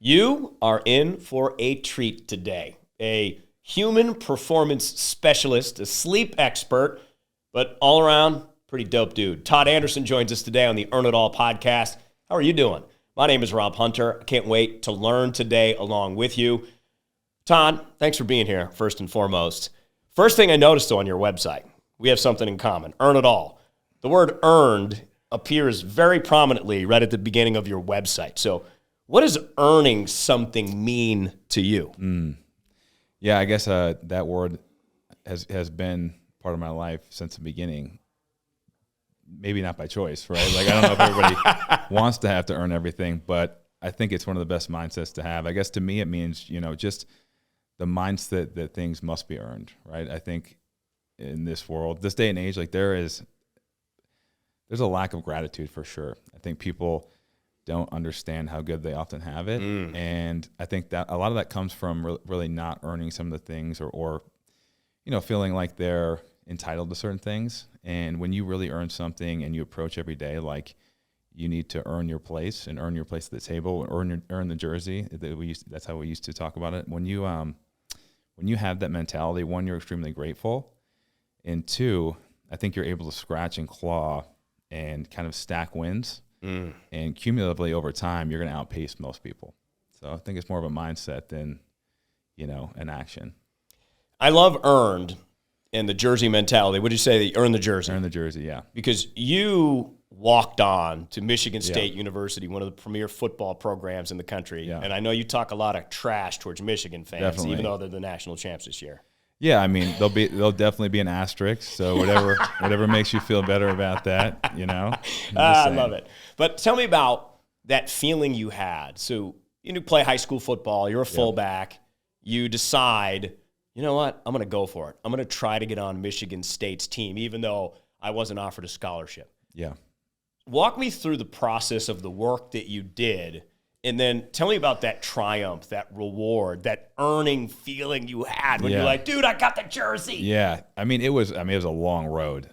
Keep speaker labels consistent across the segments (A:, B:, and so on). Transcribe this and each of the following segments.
A: You are in for a treat today. A human performance specialist, a sleep expert, but all around pretty dope dude. Todd Anderson joins us today on the Earn It All podcast. How are you doing? My name is Rob Hunter. I can't wait to learn today along with you. Todd, thanks for being here, first and foremost. First thing I noticed on your website, we have something in common, Earn It All. The word earned appears very prominently right at the beginning of your website. So what does earning something mean to you?
B: Yeah, I guess that word has been part of my life since the beginning. Maybe not by choice, right? Like, I don't know if everybody wants to have to earn everything, but I think it's one of the best mindsets to have. I guess to me it means, just the mindset that things must be earned, right? I think in this world, this day and age, like there's a lack of gratitude for sure. I think people don't understand how good they often have it. And I think that a lot of that comes from really not earning some of the things or feeling like they're entitled to certain things. And when you really earn something and you approach every day, like you need to earn your place and earn your place at the table, earn the jersey. That's how we used to talk about it. When you have that mentality, one, you're extremely grateful. And two, I think you're able to scratch and claw and kind of stack wins. And cumulatively over time, you're going to outpace most people. So I think it's more of a mindset than, an action.
A: I love earned and the jersey mentality. Would you say that you earned the jersey?
B: Earn the jersey, yeah.
A: Because you walked on to Michigan State University, one of the premier football programs in the country. Yeah. And I know you talk a lot of trash towards Michigan fans,
B: Definitely.
A: Even though they're the national champs this year.
B: Yeah, I mean, they'll definitely be an asterisk. So whatever makes you feel better about that,
A: I love it. But tell me about that feeling you had. So you play high school football. You're a fullback. You decide, you know what? I'm going to go for it. I'm going to try to get on Michigan State's team, even though I wasn't offered a scholarship.
B: Yeah.
A: Walk me through the process of the work that you did. And then tell me about that triumph, that reward, that earning feeling you had when you're like, dude, I got the jersey.
B: Yeah. It was a long road.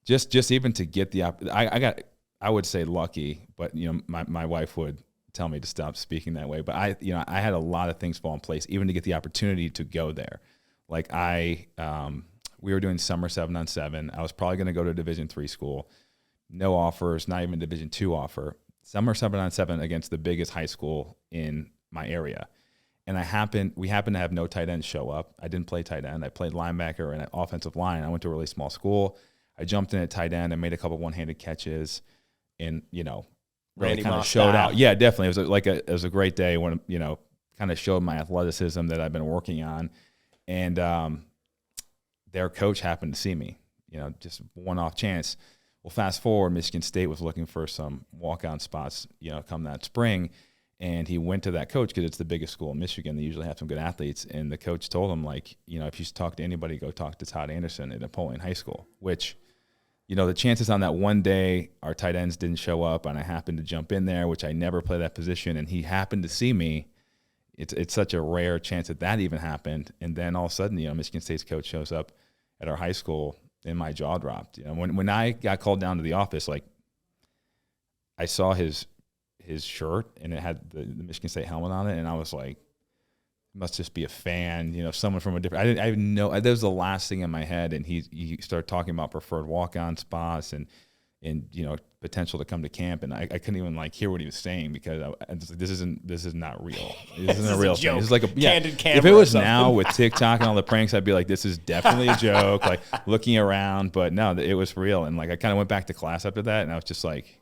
B: Just even to get the I would say lucky, but my wife would tell me to stop speaking that way. But I had a lot of things fall in place even to get the opportunity to go there. Like we were doing summer 7-on-7. I was probably going to go to a Division III school. No offers, not even Division II offer. Summer 7-on-7 against the biggest high school in my area. And we happened to have no tight ends show up. I didn't play tight end. I played linebacker and offensive line. I went to a really small school. I jumped in at tight end. I made a couple one-handed catches and, really kind of showed out. Yeah, definitely. It was a great day when, kind of showed my athleticism that I've been working on. And their coach happened to see me, just one-off chance. Well, fast forward, Michigan State was looking for some walk-on spots, come that spring, and he went to that coach because it's the biggest school in Michigan. They usually have some good athletes, and the coach told him, if you talk to anybody, go talk to Todd Anderson at Napoleon High School, which, the chances on that one day our tight ends didn't show up, and I happened to jump in there, which I never played that position, and he happened to see me. It's such a rare chance that even happened, and then all of a sudden, Michigan State's coach shows up at our high school, and my jaw dropped. When I got called down to the office, I saw his shirt and it had the Michigan State helmet on it, and I was like, it must just be a fan, someone from a different. I didn't know. That was the last thing in my head, and he started talking about preferred walk-on spots and potential to come to camp, and I couldn't even hear what he was saying because this is not real. This isn't a real thing. This is like a
A: candid camera.
B: If it was now with TikTok and all the pranks, I'd be like, this is definitely a joke. Looking around, but no, it was real. And I kind of went back to class after that, and I was just like,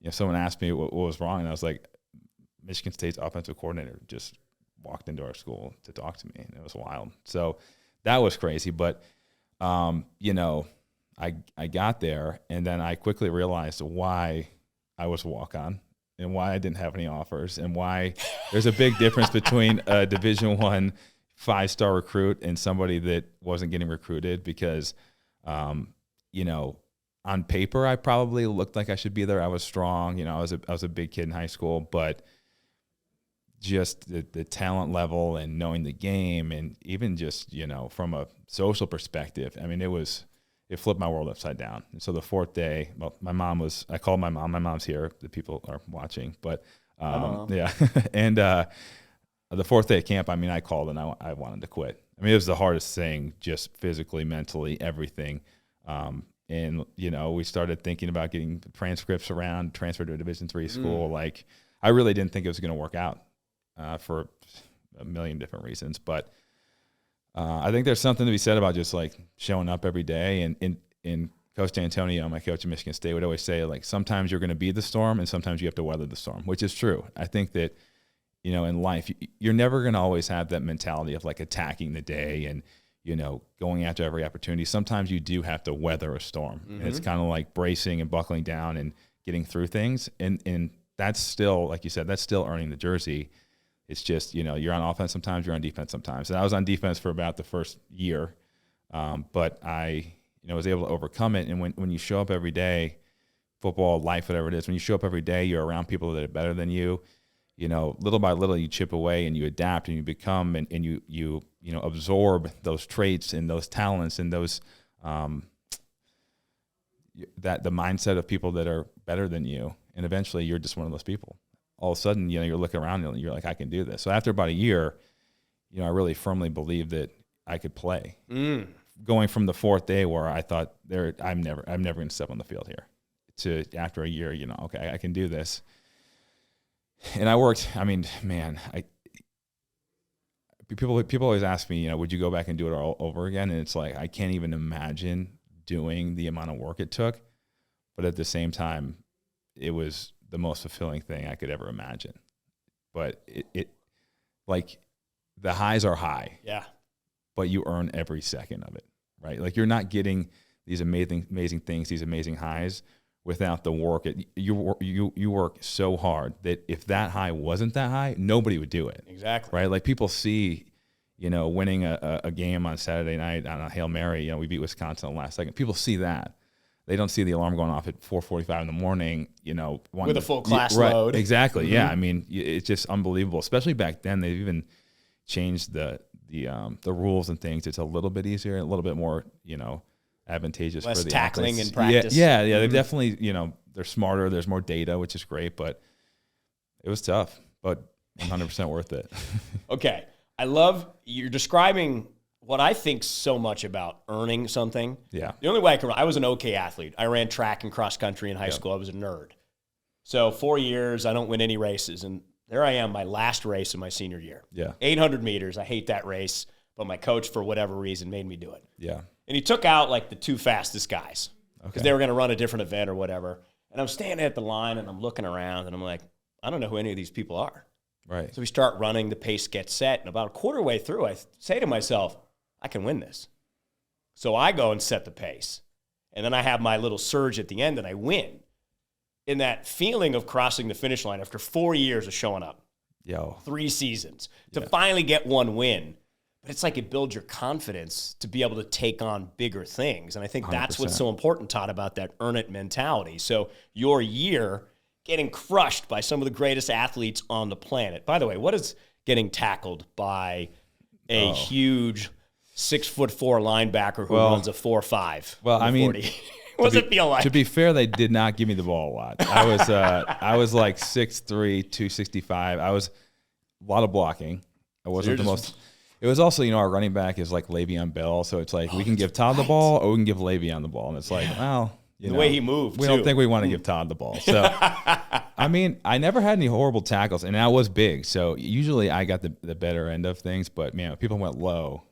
B: someone asked me what was wrong, and I was like, Michigan State's offensive coordinator just walked into our school to talk to me, and it was wild. So that was crazy, but I got there, and then I quickly realized why I was a walk-on and why I didn't have any offers and why there's a big difference between a Division I 5-star recruit and somebody that wasn't getting recruited because, on paper, I probably looked like I should be there. I was strong. I was a big kid in high school, but just the talent level and knowing the game and even just, from a social perspective, it flipped my world upside down. And so the fourth day, well, I called my mom. My mom's here. The people are watching. But Yeah. And the fourth day of camp, I mean, I called and I wanted to quit. I mean, it was the hardest thing, just physically, mentally, everything. And, you know, we started thinking about getting transcripts around, transfer to a Division III school. Like, I really didn't think it was going to work out for a million different reasons. But I think there's something to be said about just, like, showing up every day. And in Coach D'Antonio, my coach at Michigan State, would always say, like, sometimes you're going to be the storm and sometimes you have to weather the storm, which is true. I think that, you know, in life, you're never going to always have that mentality of, like, attacking the day and, you know, going after every opportunity. Sometimes you do have to weather a storm. And it's kind of like bracing and buckling down and getting through things. And that's still, like you said, that's still earning the jersey. It's just, you know, you're on offense sometimes, you're on defense sometimes. And I was on defense for about the first year, but I, you know, was able to overcome it. And when you show up every day, football, life, whatever it is, when you show up every day, you're around people that are better than you. You know, little by little, you chip away and you adapt and you become and you know, absorb those traits and those talents and those that the mindset of people that are better than you. And eventually, you're just one of those people. All of a sudden, you know, you're looking around and you're like, I can do this. So after about a year, you know, I really firmly believed that I could play. Going from the fourth day where I thought I'm never going to step on the field here, to after a year, you know, okay, I can do this. And I worked, I mean, man, people always ask me, you know, would you go back and do it all over again? And it's like, I can't even imagine doing the amount of work it took. But at the same time, it was the most fulfilling thing I could ever imagine. But it like, the highs are high.
A: Yeah. But
B: you earn every second of it, right? Like, you're not getting these amazing things, these amazing highs, without the work. You work so hard that if that high wasn't that high, nobody would do it.
A: Exactly.
B: Right? Like, people see, you know, winning a game on Saturday night on a Hail Mary, you know, we beat Wisconsin on the last second. People see that. They don't see the alarm going off at 4:45 in the morning, you know.
A: With a full class
B: right,
A: load.
B: Exactly, yeah. I mean, it's just unbelievable. Especially back then, they've even changed the rules and things. It's a little bit easier, a little bit more, you know, advantageous
A: less
B: for the
A: tackling
B: athletes.
A: in practice.
B: Yeah. They've definitely, you know, they're smarter. There's more data, which is great, but it was tough, but 100% worth it.
A: Okay. I love you're describing what I think so much about earning something.
B: Yeah.
A: The only way I was an okay athlete. I ran track and cross country in high school. I was a nerd. So 4 years, I don't win any races. And there I am, my last race in my senior year.
B: Yeah.
A: 800 meters. I hate that race, but my coach, for whatever reason, made me do it.
B: Yeah.
A: And he took out like the two fastest guys because they were going to run a different event or whatever. And I'm standing at the line and I'm looking around and I'm like, I don't know who any of these people are.
B: Right.
A: So we start running, the pace gets set. And about a quarter way through, I say to myself, I can win this. So I go and set the pace. And then I have my little surge at the end and I win. In that feeling of crossing the finish line after 4 years of showing up, 3 seasons, to finally get one win. But it's like it builds your confidence to be able to take on bigger things. And I think that's
B: 100%.
A: what's so important, Todd, about that earn it mentality. So your year getting crushed by some of the greatest athletes on the planet. By the way, what is getting tackled by a huge 6'4" linebacker who runs a 4.5?
B: Well, I mean,
A: 40? What does it feel like?
B: To be fair, they did not give me the ball a lot. I was like 6'3", 265. I was a lot of blocking. I wasn't the most. It was also, you know, our running back is like Le'Veon Bell, so it's like we can give Todd the ball or we can give Le'Veon the ball, and it's like, well,
A: the way he moved,
B: we don't think we want to give Todd the ball. So, I mean, I never had any horrible tackles, and I was big, so usually I got the better end of things. But man, when people went low,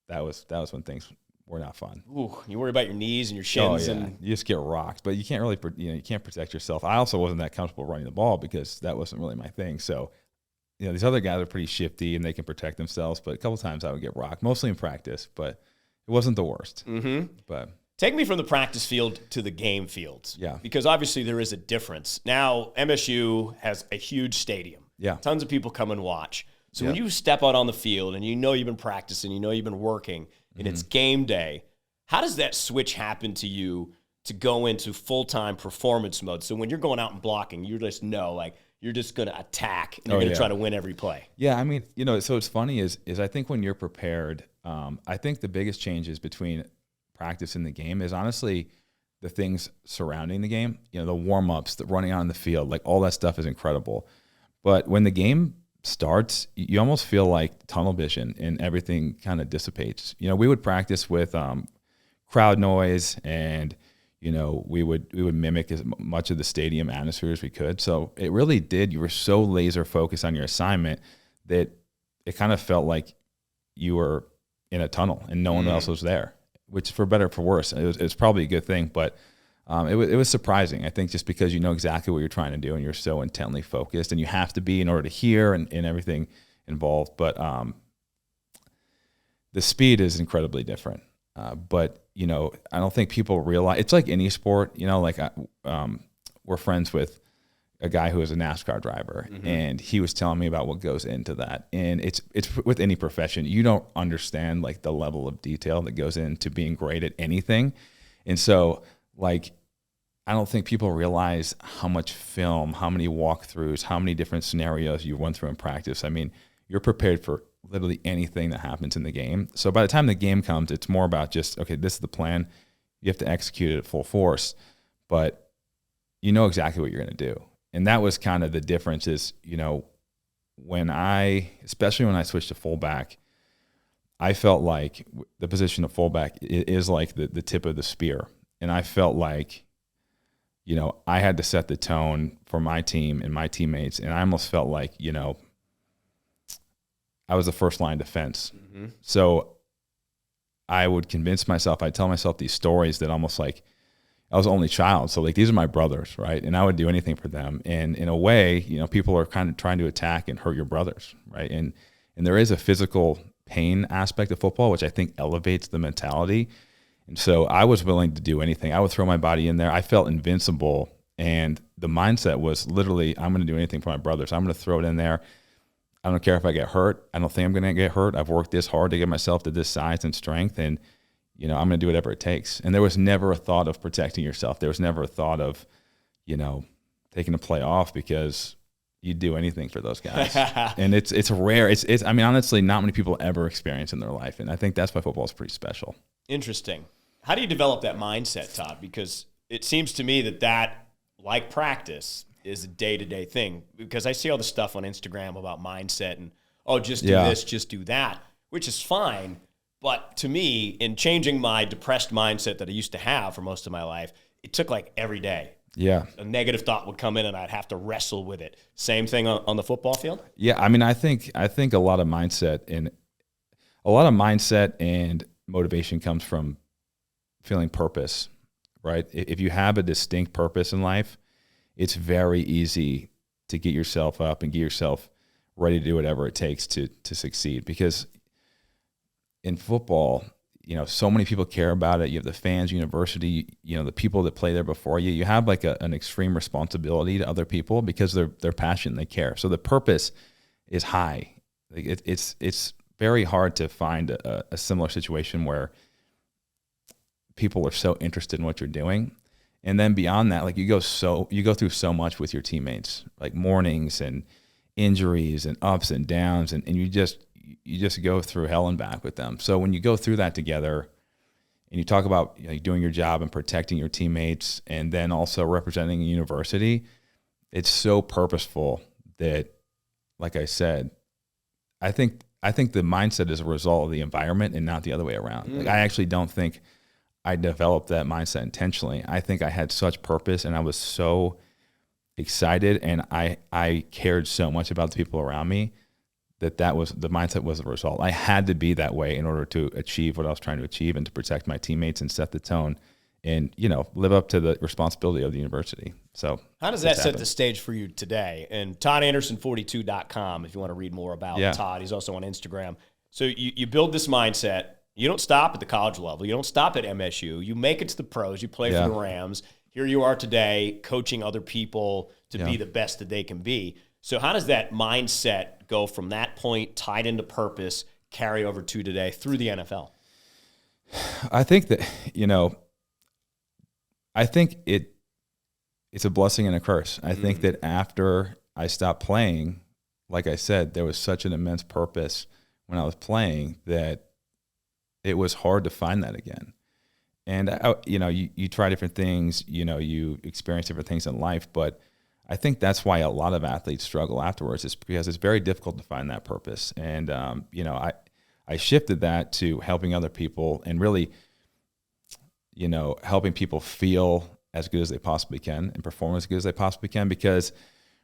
B: that was when things were not fun.
A: Ooh, you worry about your knees and your shins, and
B: you just get rocked. But you can't really, you can't protect yourself. I also wasn't that comfortable running the ball because that wasn't really my thing. So, you know, these other guys are pretty shifty and they can protect themselves. But a couple times I would get rocked, mostly in practice. But it wasn't the worst. But
A: take me from the practice field to the game fields.
B: Yeah,
A: because obviously there is a difference. Now MSU has a huge stadium.
B: Yeah,
A: tons of people come and watch. So when you step out on the field and you know you've been practicing, you know you've been working, and it's game day, how does that switch happen to you to go into full-time performance mode? So when you're going out and blocking, you just know, like, you're just going to attack and you're going to try to win every play.
B: Yeah, I mean, you know, so it's funny is I think when you're prepared, I think the biggest changes between practice and the game is honestly the things surrounding the game. You know, the warm-ups, the running out on the field, like all that stuff is incredible. But when the game starts, you almost feel like tunnel vision and everything kind of dissipates. We would practice with crowd noise, and we would mimic as much of the stadium atmosphere as we could. So it really did. You were so laser focused on your assignment that it kind of felt like you were in a tunnel and no one else was there, which for better or for worse, it was probably a good thing. But it was surprising, I think, just because you know exactly what you're trying to do and you're so intently focused, and you have to be in order to hear and everything involved. But the speed is incredibly different. But I don't think people realize, it's like any sport. Like we're friends with a guy who is a NASCAR driver, and he was telling me about what goes into that. And it's with any profession, you don't understand like the level of detail that goes into being great at anything. And so like, I don't think people realize how much film, how many walkthroughs, how many different scenarios you run through in practice. I mean, you're prepared for literally anything that happens in the game. So by the time the game comes, it's more about just, okay, this is the plan. You have to execute it at full force, but you know exactly what you're going to do. And that was kind of the difference is, especially when I switched to fullback, I felt like the position of fullback is like the tip of the spear. And I felt like, I had to set the tone for my team and my teammates. And I almost felt like, I was the first line defense. So I would convince myself, I'd tell myself these stories that almost like I was the only child. So like, these are my brothers, right? And I would do anything for them. And in a way, people are kind of trying to attack and hurt your brothers, right? And there is a physical pain aspect of football, which I think elevates the mentality. And so I was willing to do anything. I would throw my body in there. I felt invincible. And the mindset was literally, I'm going to do anything for my brothers. I'm going to throw it in there. I don't care if I get hurt. I don't think I'm going to get hurt. I've worked this hard to get myself to this size and strength. And, I'm going to do whatever it takes. And there was never a thought of protecting yourself. There was never a thought of, taking a play off, because you'd do anything for those guys. And it's rare. I mean, honestly, not many people ever experience in their life. And I think that's why football is pretty special.
A: Interesting. How do you develop that mindset, Todd? Because it seems to me that, like practice, is a day-to-day thing. Because I see all the stuff on Instagram about mindset and, just do this, just do that, which is fine. But to me, in changing my depressed mindset that I used to have for most of my life, it took like every day.
B: Yeah.
A: A negative thought would come in and I'd have to wrestle with it. Same thing on the football field?
B: Yeah, I mean, I think a lot of mindset and motivation comes from feeling purpose, right? If you have a distinct purpose in life, it's very easy to get yourself up and get yourself ready to do whatever it takes to succeed. Because in football, so many people care about it. You have the fans, university, the people that play there before you. You have like an extreme responsibility to other people because they're passionate, they care. So the purpose is high. Like it's very hard to find a similar situation where people are so interested in what you're doing. And then beyond that, like you go through so much with your teammates, like mornings and injuries and ups and downs, and you just go through hell and back with them. So when you go through that together and you talk about doing your job and protecting your teammates and then also representing a university, it's so purposeful that, like I said, I think the mindset is a result of the environment and not the other way around. Like I actually don't think I developed that mindset intentionally. I think I had such purpose and I was so excited and I cared so much about the people around me that was the mindset was the result. I had to be that way in order to achieve what I was trying to achieve and to protect my teammates and set the tone and, live up to the responsibility of the university. So
A: how does that set the stage for you today? And ToddAnderson42.com, if you want to read more about Todd. He's also on Instagram. So you build this mindset. You don't stop at the college level. You don't stop at MSU. You make it to the pros. You play for the Rams. Here you are today coaching other people to be the best that they can be. So how does that mindset go from that point tied into purpose, carry over to today through the NFL?
B: I think that, it's a blessing and a curse. I think that after I stopped playing, like I said, there was such an immense purpose when I was playing that it was hard to find that again. And, you try different things, you experience different things in life, but I think that's why a lot of athletes struggle afterwards, is because it's very difficult to find that purpose. And, I shifted that to helping other people and really, helping people feel as good as they possibly can and perform as good as they possibly can, because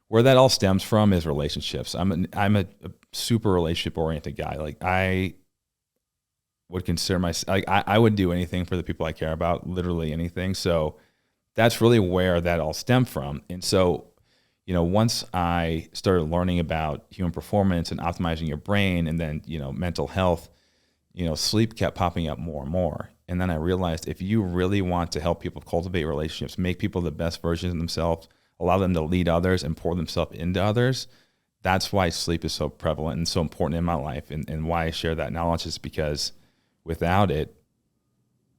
B: where that all stems from is relationships. I'm a super relationship oriented guy. Like, I would consider myself, like, I would do anything for the people I care about, literally anything. So that's really where that all stemmed from. And so, once I started learning about human performance and optimizing your brain, and then, mental health, sleep kept popping up more and more. And then I realized, if you really want to help people cultivate relationships, make people the best versions of themselves, allow them to lead others and pour themselves into others, that's why sleep is so prevalent and so important in my life. And why I share that knowledge is because without it,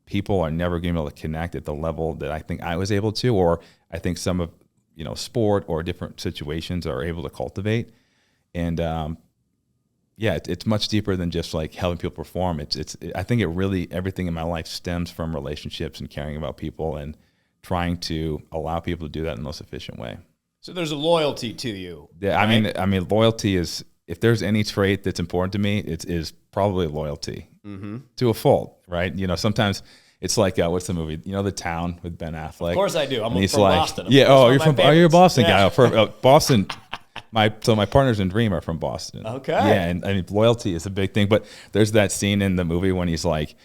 B: people are never going to be able to connect at the level that I think I was able to, or I think some of, sport or different situations are able to cultivate. And, it's much deeper than just like helping people perform. I think it really, everything in my life stems from relationships and caring about people and trying to allow people to do that in the most efficient way.
A: So there's a loyalty to you.
B: Yeah. Right? I mean, loyalty is, if there's any trait that's important to me, it is probably loyalty to a fault, right? Sometimes it's like, what's the movie? The Town with Ben Affleck. Of
A: course I do. I'm from
B: like,
A: Boston.
B: You're a Boston guy. Boston. My partners in Dream are from Boston.
A: Okay.
B: Yeah, and I mean, loyalty is a big thing. But there's that scene in the movie when he's like,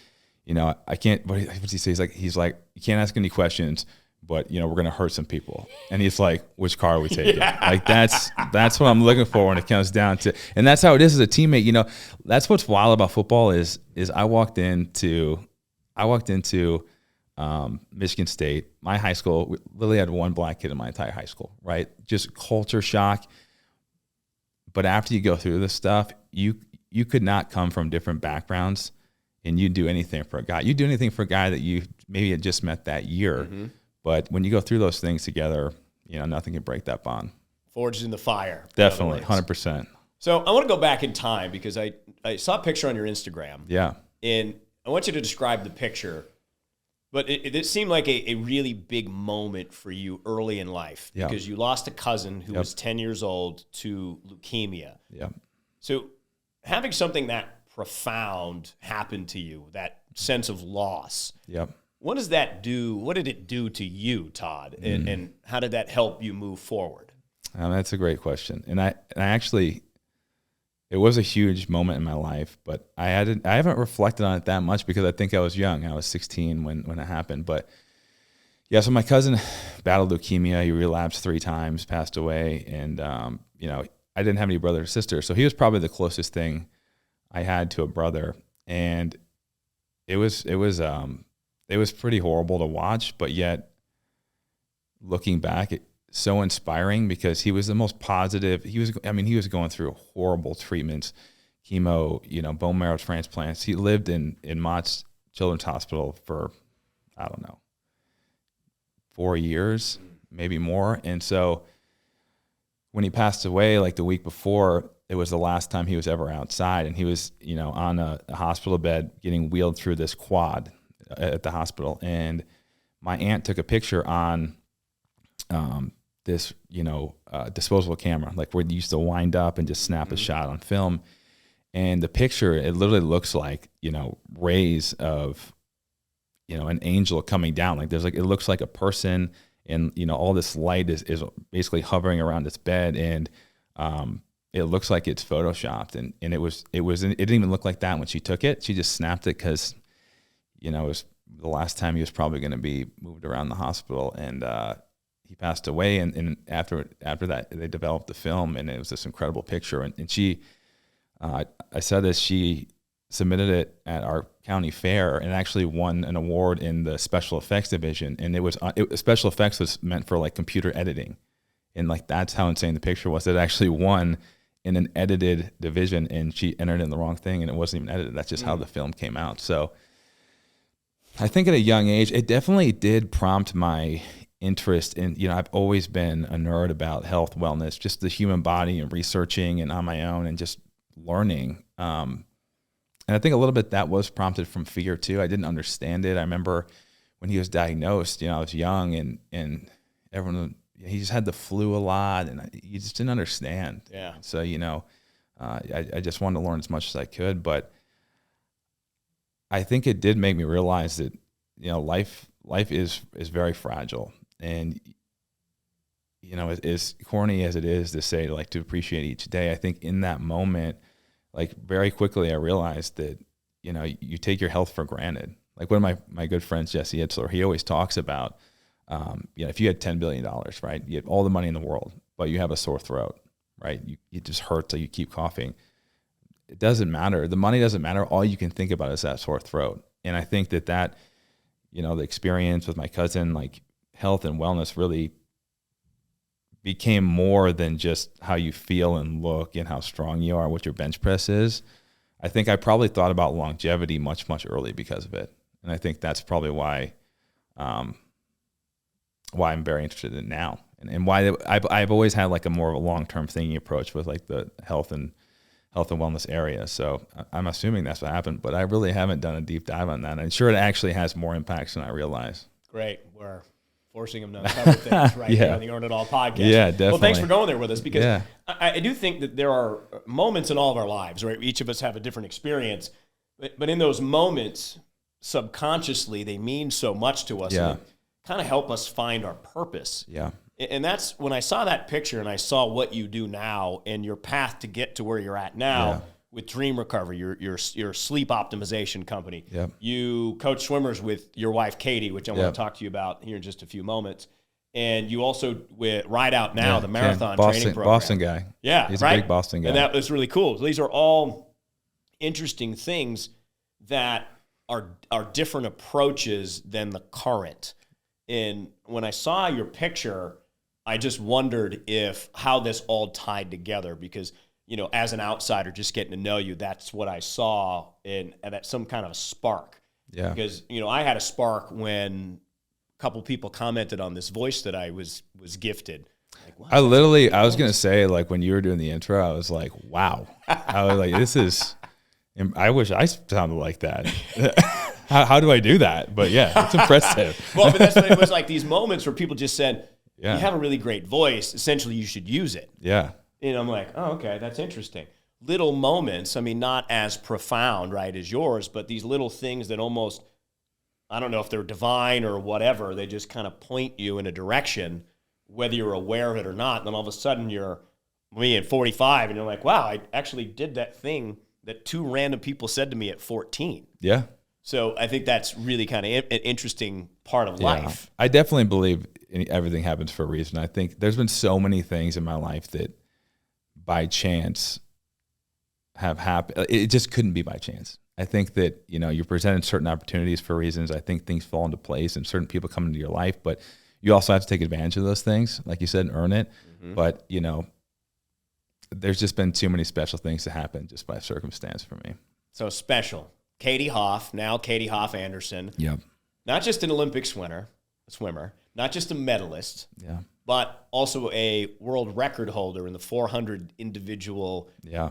B: I can't. What's he say? He's like, you can't ask any questions, but we're gonna hurt some people. And he's like, which car are we taking? Yeah. Like that's what I'm looking for when it comes down to. And that's how it is as a teammate. That's what's wild about football is I walked into Michigan State. My high school, we literally had one black kid in my entire high school, right? Just culture shock. But after you go through this stuff, you could not come from different backgrounds and you'd do anything for a guy. You'd do anything for a guy that you maybe had just met that year. Mm-hmm. But when you go through those things together, nothing can break that bond.
A: Forged in the fire.
B: Definitely, 100%.
A: So I want to go back in time because I saw a picture on your Instagram.
B: Yeah.
A: And I want you to describe the picture. But it seemed like a really big moment for you early in life because you lost a cousin who was 10 years old to leukemia.
B: Yeah.
A: So having something that profound happen to you, that sense of loss, what does that do? What did it do to you, Todd? And how did that help you move forward?
B: That's a great question. And I actually, it was a huge moment in my life, but I haven't reflected on it that much because I think I was young. I was 16 when it happened. But yeah, so my cousin battled leukemia. He relapsed 3 times, passed away, and I didn't have any brother or sister, so he was probably the closest thing I had to a brother. And it was pretty horrible to watch, but yet looking back, so inspiring because he was the most positive. He was going through horrible treatments, chemo, bone marrow transplants. He lived in Mott's Children's Hospital for, I don't know, 4 years, maybe more. And so when he passed away, like the week before, it was the last time he was ever outside. And he was, on a hospital bed getting wheeled through this quad at the hospital. And my aunt took a picture on this, disposable camera, like where you used to wind up and just snap a shot on film. And the picture, it literally looks like, rays of, an angel coming down. Like it looks like a person and, all this light is basically hovering around this bed. And, it looks like it's photoshopped and it didn't even look like that when she took it. She just snapped it because, it was the last time he was probably going to be moved around the hospital. And, he passed away, and after that, they developed the film, and it was this incredible picture. And she, I said this, she submitted it at our county fair and actually won an award in the special effects division. And special effects was meant for like computer editing, and like that's how insane the picture was. It actually won in an edited division, and she entered in the wrong thing, and it wasn't even edited. That's just how the film came out. So I think at a young age, it definitely did prompt my interest in, I've always been a nerd about health, wellness, just the human body and researching and on my own and just learning. And I think a little bit that was prompted from fear too. I didn't understand it. I remember when he was diagnosed, I was young and everyone, he just had the flu a lot, and you just didn't understand.
A: Yeah.
B: So, I just wanted to learn as much as I could, but I think it did make me realize that, life is very fragile. And, as corny as it is to say, like, to appreciate each day, I think in that moment, like, very quickly I realized that, you take your health for granted. Like, one of my good friends, Jesse Itzler, he always talks about, if you had $10 billion, right, you have all the money in the world, but you have a sore throat, right? You just hurt till you keep coughing. It doesn't matter. The money doesn't matter. All you can think about is that sore throat. And I think that, the experience with my cousin, like, health and wellness really became more than just how you feel and look and how strong you are, what your bench press is. I think I probably thought about longevity much, much early because of it. And I think that's probably why I'm very interested in it now, and why I've always had like a more of a long-term thinking approach with like the health and wellness area. So I'm assuming that's what happened, but I really haven't done a deep dive on that. I'm sure it actually has more impacts than I realize.
A: Great. We're forcing them to uncover things right here on the Earn It All podcast.
B: Yeah, definitely.
A: Well, thanks for going there with us, because I do think that there are moments in all of our lives, right? Each of us have a different experience, but in those moments, subconsciously, they mean so much to us.
B: Yeah.
A: And they kind of help us find our purpose.
B: Yeah.
A: And that's when I saw that picture and I saw what you do now and your path to get to where you're at now with Dream Recovery, your sleep optimization company.
B: Yep.
A: You coach swimmers with your wife, Katie, which I want to talk to you about here in just a few moments. And you also with Ride Out Now, the marathon training program.
B: Boston guy.
A: Yeah,
B: he's a big Boston guy.
A: And that was really cool. So these are all interesting things that are different approaches than the current. And when I saw your picture, I just wondered how this all tied together, because, as an outsider, just getting to know you, that's what I saw, and that's some kind of a spark.
B: Yeah.
A: Because, I had a spark when a couple people commented on this voice that I was gifted. Like, wow,
B: I was going to say, like, when you were doing the intro, I was like, wow. I was like, I wish I sounded like that. How do I do that? But yeah, it's impressive.
A: Well, but that's what it was like, these moments where people just said, you have a really great voice. Essentially, you should use it.
B: Yeah.
A: And I'm like, oh, okay, that's interesting. Little moments, I mean, not as profound, right, as yours, but these little things that almost, I don't know if they're divine or whatever, they just kind of point you in a direction, whether you're aware of it or not. And then all of a sudden you're me at 45 and you're like, wow, I actually did that thing that 2 random people said to me at 14.
B: Yeah.
A: So I think that's really kind of an interesting part of life.
B: I definitely believe everything happens for a reason. I think there's been so many things in my life that by chance have happened. It just couldn't be by chance. I think that, you're presented certain opportunities for reasons. I think things fall into place and certain people come into your life, but you also have to take advantage of those things, like you said, and earn it. Mm-hmm. But, there's just been too many special things to happen just by circumstance for me.
A: So special. Katie Hoff, now Katie Hoff Anderson.
B: Yep.
A: Not just an Olympic swimmer, not just a medalist, but also a world record holder in the 400 individual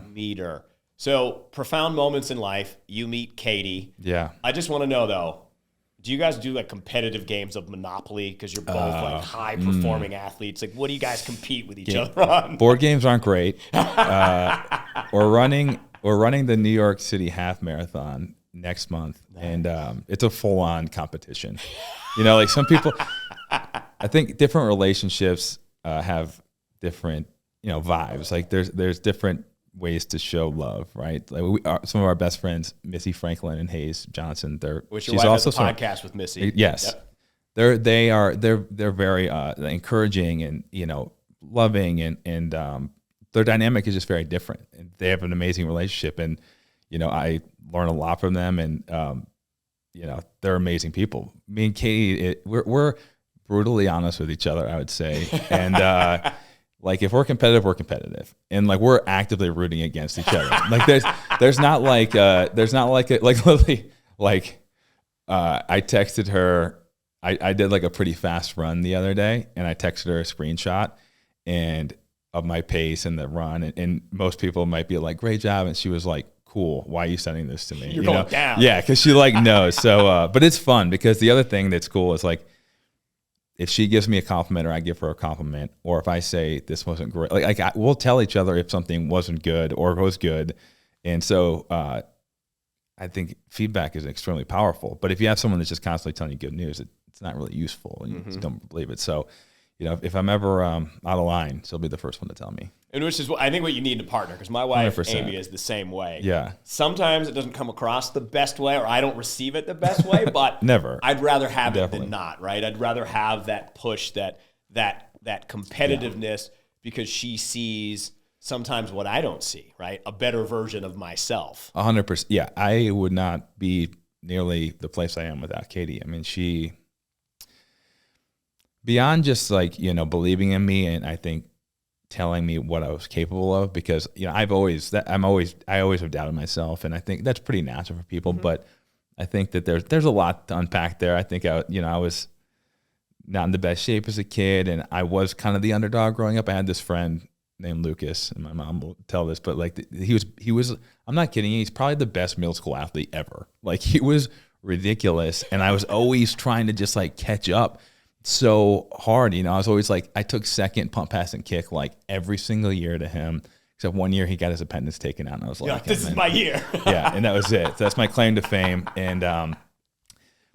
A: meter. So profound moments in life. You meet Katie.
B: Yeah.
A: I just want to know, though, do you guys do like competitive games of Monopoly? Because you're both like high performing athletes. Like, what do you guys compete with each other on?
B: Board games aren't great. We're running the New York City half marathon next month, and it's a full-on competition. Like some people, I think different relationships have different, vibes. Like there's different ways to show love, right? Like some of our best friends, Missy Franklin and Hayes Johnson.
A: She's also has a podcast with Missy.
B: Yes, yep. They're very encouraging and loving, and their dynamic is just very different. And they have an amazing relationship, and I learn a lot from them, and they're amazing people. Me and Katie, we're brutally honest with each other, I would say, and like if we're competitive, and like we're actively rooting against each other. Like there's not like literally like I texted her. I did like a pretty fast run the other day, and I texted her a screenshot and of my pace and the run, and most people might be like, great job, and she was like, cool, why are you sending this to me?
A: You're going down.
B: Yeah, because she like knows. So but it's fun, because the other thing that's cool is like if she gives me a compliment or I give her a compliment, or if I say this wasn't great, we'll tell each other if something wasn't good or was good. And so I think feedback is extremely powerful. But if you have someone that's just constantly telling you good news, it's not really useful, and you just don't believe it. So, if I'm ever out of line, she'll be the first one to tell me.
A: And which is, I think, what you need in a partner, because my wife,
B: 100%.
A: Amy, is the same way.
B: Yeah.
A: Sometimes it doesn't come across the best way, or I don't receive it the best way, but
B: Never.
A: I'd rather have it than not, right? I'd rather have that push, that competitiveness, because she sees sometimes what I don't see, right? A better version of myself.
B: 100%. Yeah, I would not be nearly the place I am without Katie. I mean, she, beyond just believing in me, and I think telling me what I was capable of, because I always have doubted myself, and I think that's pretty natural for people. But I think that there's a lot to unpack there. I think I was not in the best shape as a kid, and I was kind of the underdog growing up. I had this friend named Lucas, and my mom will tell this, but he was I'm not kidding you, he's probably the best middle school athlete ever. He was ridiculous, and I was always trying to just catch up so hard. I was always I took second pump, pass, and kick every single year to him, except one year he got his appendix taken out, and I was like,
A: this is my year.
B: Yeah, and that was it. So that's my claim to fame. And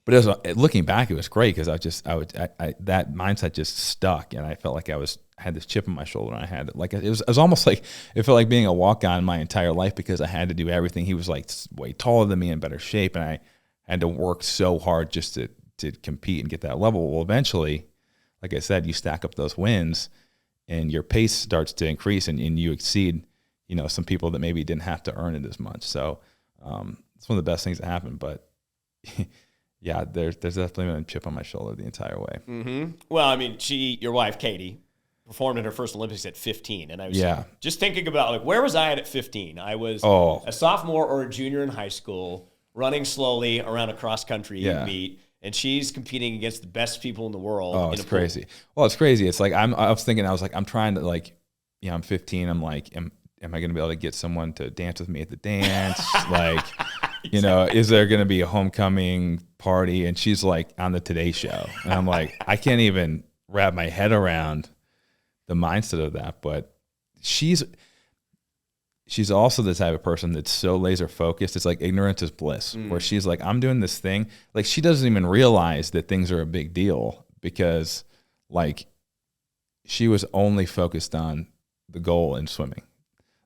B: but it was, looking back, it was great, because that mindset just stuck, and I felt like I had this chip on my shoulder, and I had it was almost it felt like being a walk-on my entire life, because I had to do everything. He was way taller than me, in better shape, and I had to work so hard just to compete and get that level. Well, eventually, like I said, you stack up those wins, and your pace starts to increase, and you exceed, some people that maybe didn't have to earn it as much. So it's one of the best things that happened. But yeah, there's definitely been a chip on my shoulder the entire way.
A: Mm-hmm. Well, I mean, your wife, Katie, performed in her first Olympics at 15. And I was just thinking about, where was I at 15? I was a sophomore or a junior in high school, running slowly around a cross-country meet. And she's competing against the best people in the world.
B: Oh, it's crazy. Well, it's crazy. It's I'm trying to I'm 15. I'm am I going to be able to get someone to dance with me at the dance? Exactly. Is there going to be a homecoming party? And she's on the Today Show. And I'm I can't even wrap my head around the mindset of that. But she's also the type of person that's so laser focused. It's ignorance is bliss, where she's I'm doing this thing. She doesn't even realize that things are a big deal, because she was only focused on the goal in swimming.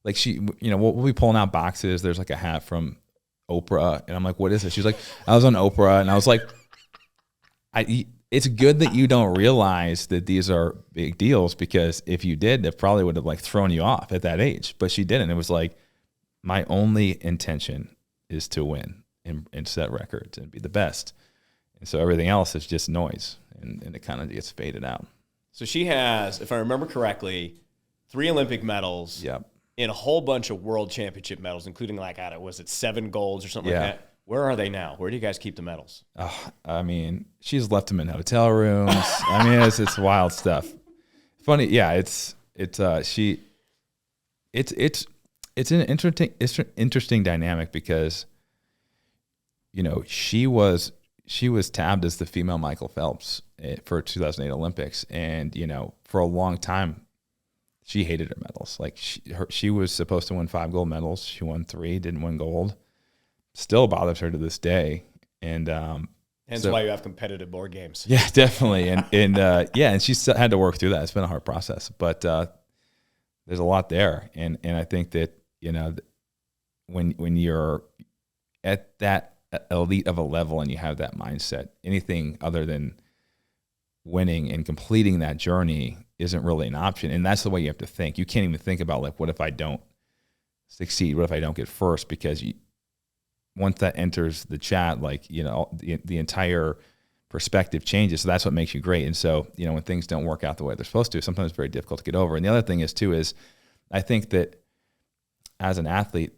B: We'll be pulling out boxes. There's a hat from Oprah, and I'm what is it? She's I was on Oprah, and I was it's good that you don't realize that these are big deals, because if you did, that probably would have thrown you off at that age. But she didn't. It was my only intention is to win and set records and be the best. And so everything else is just noise, and it kind of gets faded out.
A: So she has, if I remember correctly, 3 Olympic medals.
B: Yep.
A: And a whole bunch of world championship medals, including was it 7 golds or something like that? Where are they now? Where do you guys keep the medals?
B: I mean, she's left them in hotel rooms. I mean, it's wild stuff. Funny, yeah. It's an interesting dynamic, because she was tabbed as the female Michael Phelps for 2008 Olympics, and for a long time she hated her medals. She was supposed to win 5 gold medals. She won 3, didn't win gold. Still bothers her to this day. And
A: hence why you have competitive board games.
B: Yeah, definitely. And she's had to work through that. It's been a hard process, but there's a lot there. And I think that, when you're at that elite of a level and you have that mindset, anything other than winning and completing that journey isn't really an option. And that's the way you have to think. You can't even think about what if I don't succeed? What if I don't get first? Because once that enters the chat, the entire perspective changes. So that's what makes you great. And so, when things don't work out the way they're supposed to, sometimes it's very difficult to get over. And the other thing is I think that as an athlete,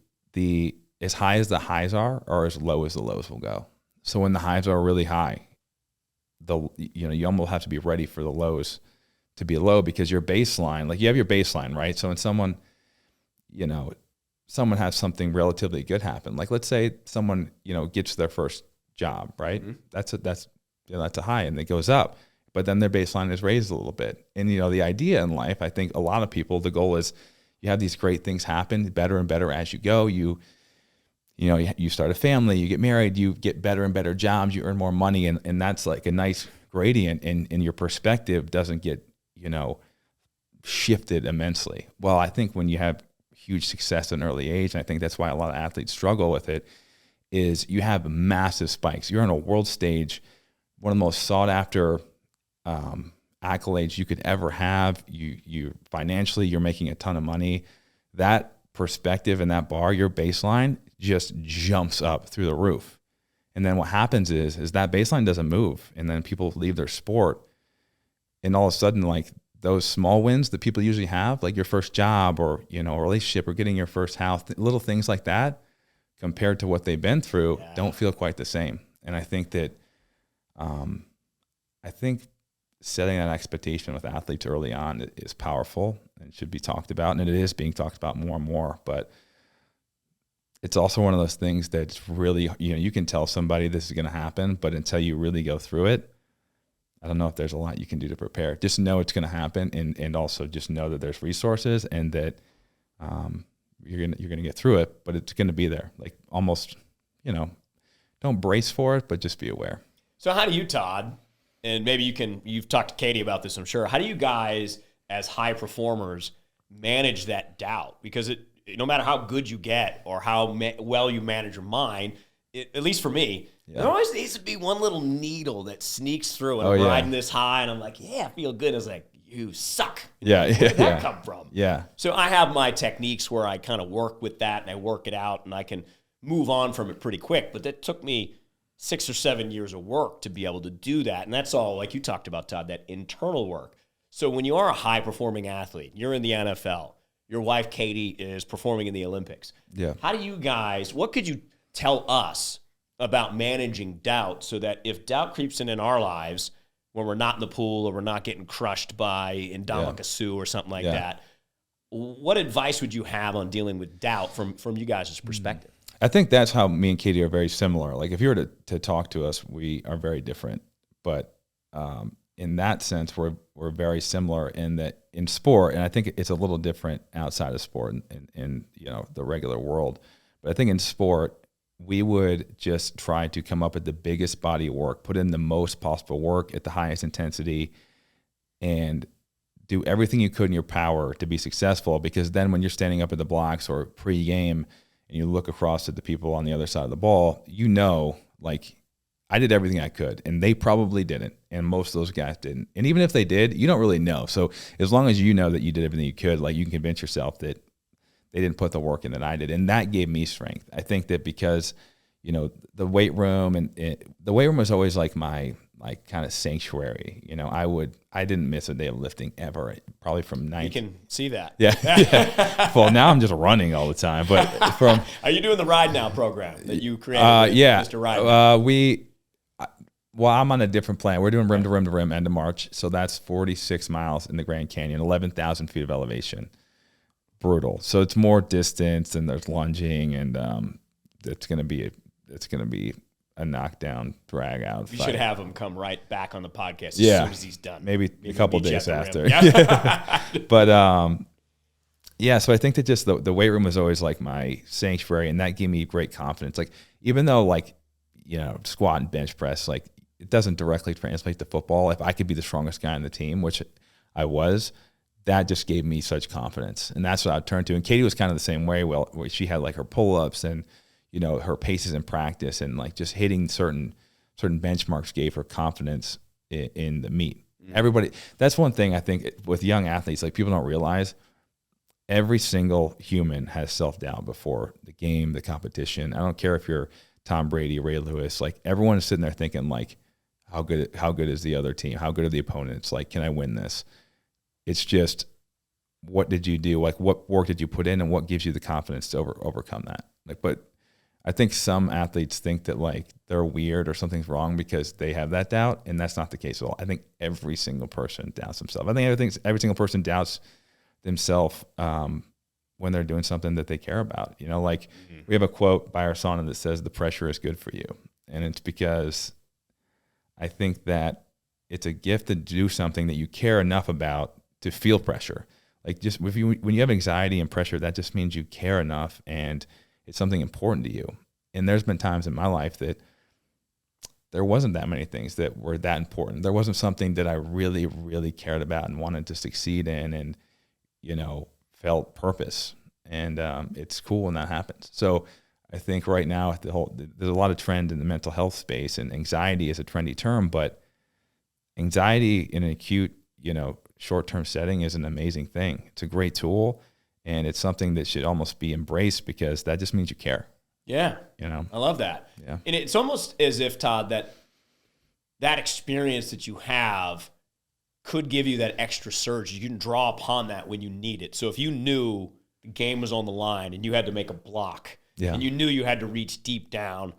B: as high as the highs are, or as low as the lows will go. So when the highs are really high, you almost have to be ready for the lows to be low, because your baseline, you have your baseline, right? So when someone has something relatively good happen, let's say someone, gets their first job, right? Mm-hmm. That's a high, and it goes up. but then their baseline is raised a little bit. And, the idea in life, I think a lot of people, the goal is you have these great things happen better and better as you go. You start a family, you get married, you get better and better jobs, you earn more money. And that's like a nice gradient, and your perspective doesn't get, shifted immensely. Well, I think when you have huge success at an early age, and I think that's why a lot of athletes struggle with it, is you have massive spikes. You're on a world stage, one of the most sought after accolades you could ever have. You financially, you're making a ton of money. That perspective and that bar, your baseline, just jumps up through the roof. And then what happens is that baseline doesn't move, and then people leave their sport, and all of a sudden, like, those small wins that people usually have, like your first job or a relationship or getting your first house, little things like that, compared to what they've been through, don't feel quite the same. And I think that setting that expectation with athletes early on is powerful and should be talked about, and it is being talked about more and more. But it's also one of those things that's really, you can tell somebody this is going to happen, but until you really go through it, I don't know if there's a lot you can do to prepare. Just know it's going to happen, and also just know that there's resources, and that you're gonna get through it, but it's going to be there. Like, almost, don't brace for it, but just be aware.
A: So how do you, Todd, and maybe you've talked to Katie about this, I'm sure, how do you guys as high performers manage that doubt? Because no matter how good you get or how well you manage your mind, at least for me, there always needs to be one little needle that sneaks through, and I'm riding this high, and I'm like, I feel good. It's like, you suck. Where did that come from?
B: Yeah.
A: So I have my techniques where I kind of work with that, and I work it out, and I can move on from it pretty quick. But that took me 6 or 7 years of work to be able to do that. And that's all, like you talked about, Todd, that internal work. So when you are a high-performing athlete, you're in the NFL, your wife, Katie, is performing in the Olympics.
B: Yeah.
A: How do you guys, what could you tell us about managing doubt, so that if doubt creeps in our lives when we're not in the pool or we're not getting crushed by Indamaka Sioux or something like that, what advice would you have on dealing with doubt from you guys' perspective?
B: I think that's how me and Katie are very similar. Like, if you were to talk to us, we are very different. But in that sense, we're very similar in that in sport, and I think it's a little different outside of sport in the regular world. But I think in sport, we would just try to come up with the biggest body of work, put in the most possible work at the highest intensity, and do everything you could in your power to be successful. Because then when you're standing up at the blocks or pre-game and you look across at the people on the other side of the ball, like, I did everything I could, and they probably didn't, and most of those guys didn't. And even if they did, you don't really know. So as long as you know that you did everything you could, like, you can convince yourself that they didn't put the work in that I did. And that gave me strength. I think that because, the weight room the weight room was always like my, like, kind of sanctuary. I didn't miss a day of lifting ever, probably from 9.
A: You can see that.
B: Yeah. Well, now I'm just running all the time, but
A: Are you doing the Ride Now program that you created? Mr. Ride
B: Now? I'm on a different plan. We're doing rim to rim to rim end of March. So that's 46 miles in the Grand Canyon, 11,000 feet of elevation. Brutal. So it's more distance, and there's lunging, and it's going to be a knockdown, drag out.
A: You should have him come right back on the podcast as soon as he's done.
B: Maybe a couple days after.
A: Yeah.
B: But so I think that just the weight room was always like my sanctuary, and that gave me great confidence. Like, even though, like, squat and bench press, like, it doesn't directly translate to football. If I could be the strongest guy on the team, which I was, that just gave me such confidence. And that's what I'd turn to. And Katie was kind of the same way. Well, she had, like, her pull-ups and, her paces in practice, and, like, just hitting certain benchmarks gave her confidence in the meet. Everybody, that's one thing I think with young athletes, like, people don't realize every single human has self-doubt before the game, the competition. I don't care if you're Tom Brady, Ray Lewis, like, everyone is sitting there thinking, like, how good is the other team? How good are the opponents? Like, can I win this? It's just, what did you do? Like, what work did you put in, and what gives you the confidence to overcome that? Like, but I think some athletes think that, like, they're weird or something's wrong because they have that doubt, and that's not the case at all. I think every single person doubts themselves. I think every single person doubts themselves when they're doing something that they care about. We have a quote by Arsana that says, "The pressure is good for you," and it's because I think that it's a gift to do something that you care enough about to feel pressure. Like just when you have anxiety and pressure, that just means you care enough and it's something important to you. And there's been times in my life that there wasn't that many things that were that important. There wasn't something that I really, really cared about and wanted to succeed in and, felt purpose. And it's cool when that happens. So I think right now there's a lot of trend in the mental health space, and anxiety is a trendy term, but anxiety in an acute, short-term setting is an amazing thing. It's a great tool, and it's something that should almost be embraced because that just means you care.
A: Yeah. I love that.
B: Yeah.
A: And it's almost as if, Todd, that experience that you have could give you that extra surge. You can draw upon that when you need it. So if you knew the game was on the line and you had to make a block, and you knew you had to reach deep down,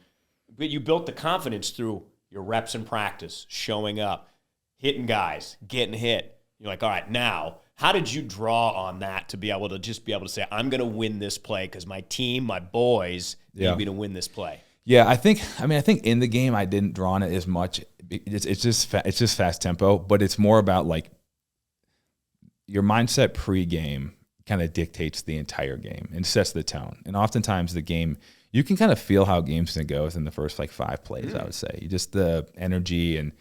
A: but you built the confidence through your reps in practice, showing up, hitting guys, getting hit. You're like, all right, now, how did you draw on that to be able to say, I'm going to win this play because my team, my boys need me to win this play?
B: Yeah, I think in the game I didn't draw on it as much. It's just fast tempo, but it's more about like your mindset pre-game kind of dictates the entire game and sets the tone. And oftentimes the game, you can kind of feel how a game's going to go within the first like 5 plays, I would say. Just the energy and,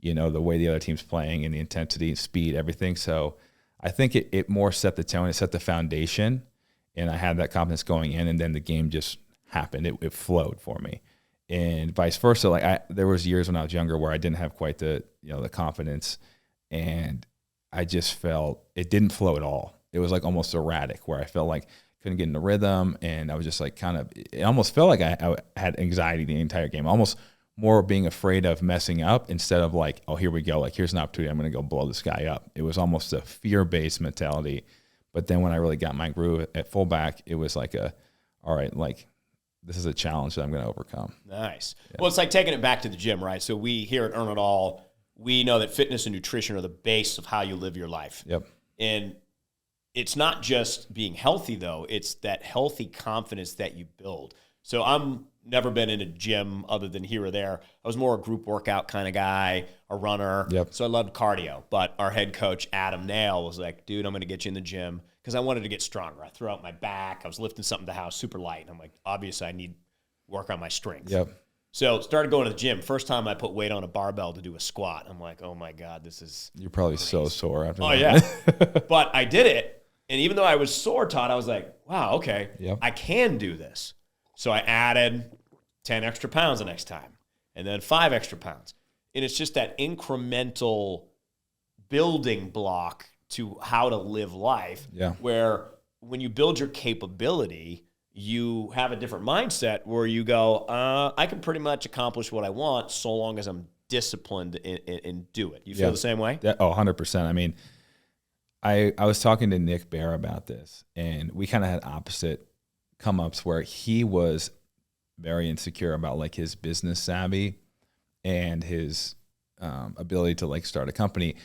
B: the way the other team's playing and the intensity and speed, everything. So I think it more set the tone. It set the foundation, and I had that confidence going in, and then the game just happened. It flowed for me. And vice versa. Like there was years when I was younger where I didn't have quite the, the confidence, and I just felt it didn't flow at all. It was like almost erratic, where I felt like couldn't get in the rhythm, and I was just like it almost felt like I had anxiety the entire game, almost more being afraid of messing up instead of like, oh, here we go, like here's an opportunity, I'm going to go blow this guy up. It was almost a fear-based mentality. But then when I really got my groove at fullback, it was like all right, like this is a challenge that I'm going to overcome.
A: Nice. Yeah. Well, it's like taking it back to the gym, right? So we here at Earn It All, we know that fitness and nutrition are the base of how you live your life.
B: Yep.
A: And it's not just being healthy, though. It's that healthy confidence that you build. So I'm never been in a gym other than here or there. I was more a group workout kind of guy, a runner.
B: Yep.
A: So I loved cardio. But our head coach, Adam Nail, was like, dude, I'm going to get you in the gym because I wanted to get stronger. I threw out my back. I was lifting something to the house super light. And I'm like, obviously, I need to work on my strength.
B: Yep.
A: So started going to the gym. First time I put weight on a barbell to do a squat. I'm like, oh, my God, this is
B: You're probably
A: crazy.
B: So sore after that.
A: Oh, yeah. But I did it. And even though I was sore, Todd, I was like, wow, okay, I can do this. So I added 10 extra pounds the next time, and then 5 extra pounds. And it's just that incremental building block to how to live life, where when you build your capability, you have a different mindset where you go, I can pretty much accomplish what I want so long as I'm disciplined and do it. You feel the same way?
B: Yeah, 100%. I mean, I was talking to Nick Bear about this, and we kind of had opposite come-ups where he was very insecure about like his business savvy and his ability to like start a company,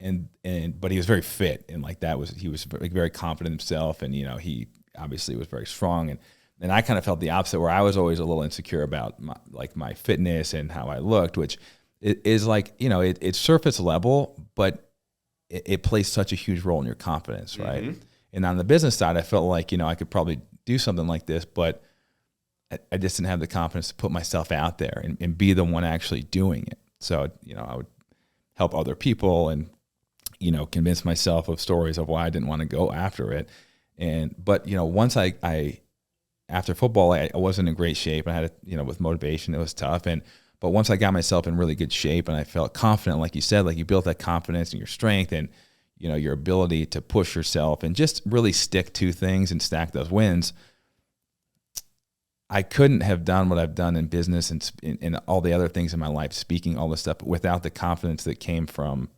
B: but he was very fit, and like he was like very confident in himself, and he obviously was very strong, and I kind of felt the opposite, where I was always a little insecure about my fitness and how I looked, which is like it's surface level, but it plays such a huge role in your confidence, right? Mm-hmm. And on the business side, I felt like I could probably do something like this, but I just didn't have the confidence to put myself out there and be the one actually doing it. So, I would help other people and, convince myself of stories of why I didn't want to go after it. But once I after football, I wasn't in great shape. I had, with motivation, it was tough. But once I got myself in really good shape and I felt confident, like you said, like you built that confidence and your strength and, your ability to push yourself and just really stick to things and stack those wins, I couldn't have done what I've done in business and all the other things in my life, speaking, all this stuff, without the confidence that came from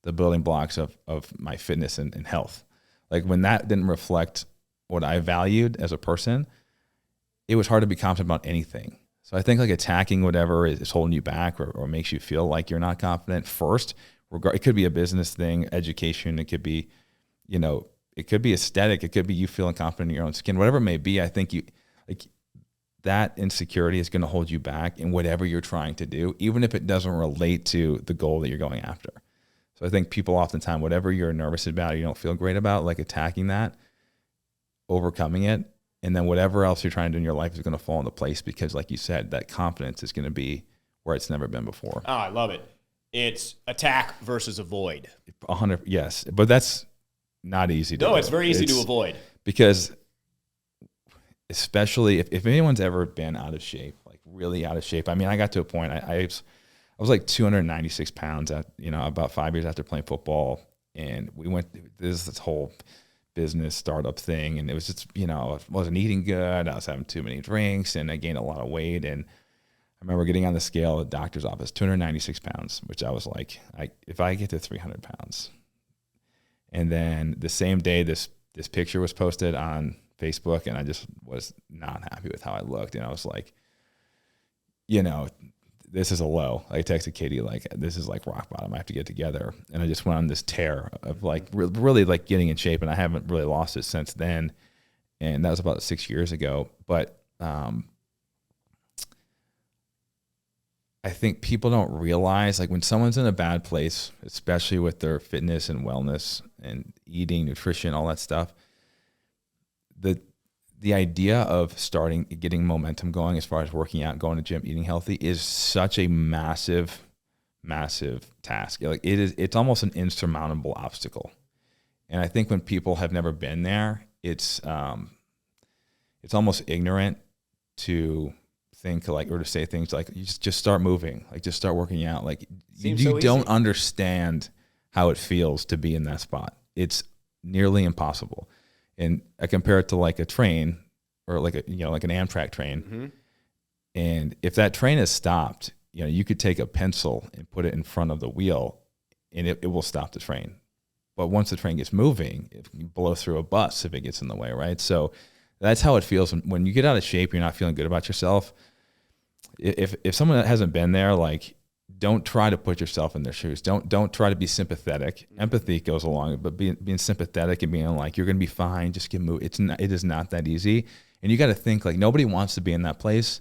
B: the building blocks of my fitness and health. Like when that didn't reflect what I valued as a person, it was hard to be confident about anything. So I think like attacking whatever is holding you back or makes you feel like you're not confident first, it could be a business thing, education, it could be, it could be aesthetic, it could be you feeling confident in your own skin, whatever it may be. I think that insecurity is going to hold you back in whatever you're trying to do, even if it doesn't relate to the goal that you're going after. So I think people oftentimes, whatever you're nervous about, you don't feel great about, like attacking that, overcoming it, and then whatever else you're trying to do in your life is going to fall into place because, like you said, that confidence is going to be where it's never been before.
A: Oh, I love it. It's attack versus avoid.
B: 100, yes, but that's not easy to do.
A: No, it's very easy to avoid.
B: Because especially if anyone's ever been out of shape, like really out of shape. I mean, I got to a point, I was like 296 pounds at, about 5 years after playing football. And we went, this whole business startup thing. And it was just, I wasn't eating good. I was having too many drinks and I gained a lot of weight. And I remember getting on the scale at the doctor's office, 296 pounds, which I was like, if I get to 300 pounds. And then the same day, this picture was posted on Facebook, and I just was not happy with how I looked. And I was like, this is a low. I texted Katie, like, this is like rock bottom. I have to get together. And I just went on this tear of like really like getting in shape. And I haven't really lost it since then. And that was about 6 years ago. But I think people don't realize, like, when someone's in a bad place, especially with their fitness and wellness and eating, nutrition, all that stuff, the idea of getting momentum going as far as working out, going to gym, eating healthy is such a massive, massive task. Like, it's almost an insurmountable obstacle. And I think when people have never been there, it's almost ignorant to think like, or to say things like, you just start moving, like just start working out. Like, you don't understand how it feels to be in that spot. It's nearly impossible. And I compare it to like a train, or like an Amtrak train. Mm-hmm. And if that train is stopped, you could take a pencil and put it in front of the wheel and it will stop the train. But once the train gets moving, it can blow through a bus if it gets in the way, right? So that's how it feels when you get out of shape, you're not feeling good about yourself. If someone that hasn't been there, like, don't try to put yourself in their shoes. Don't try to be sympathetic. Empathy goes along, but being sympathetic and being like, you're going to be fine, just get moving. It is not that easy. And you got to think, like, nobody wants to be in that place.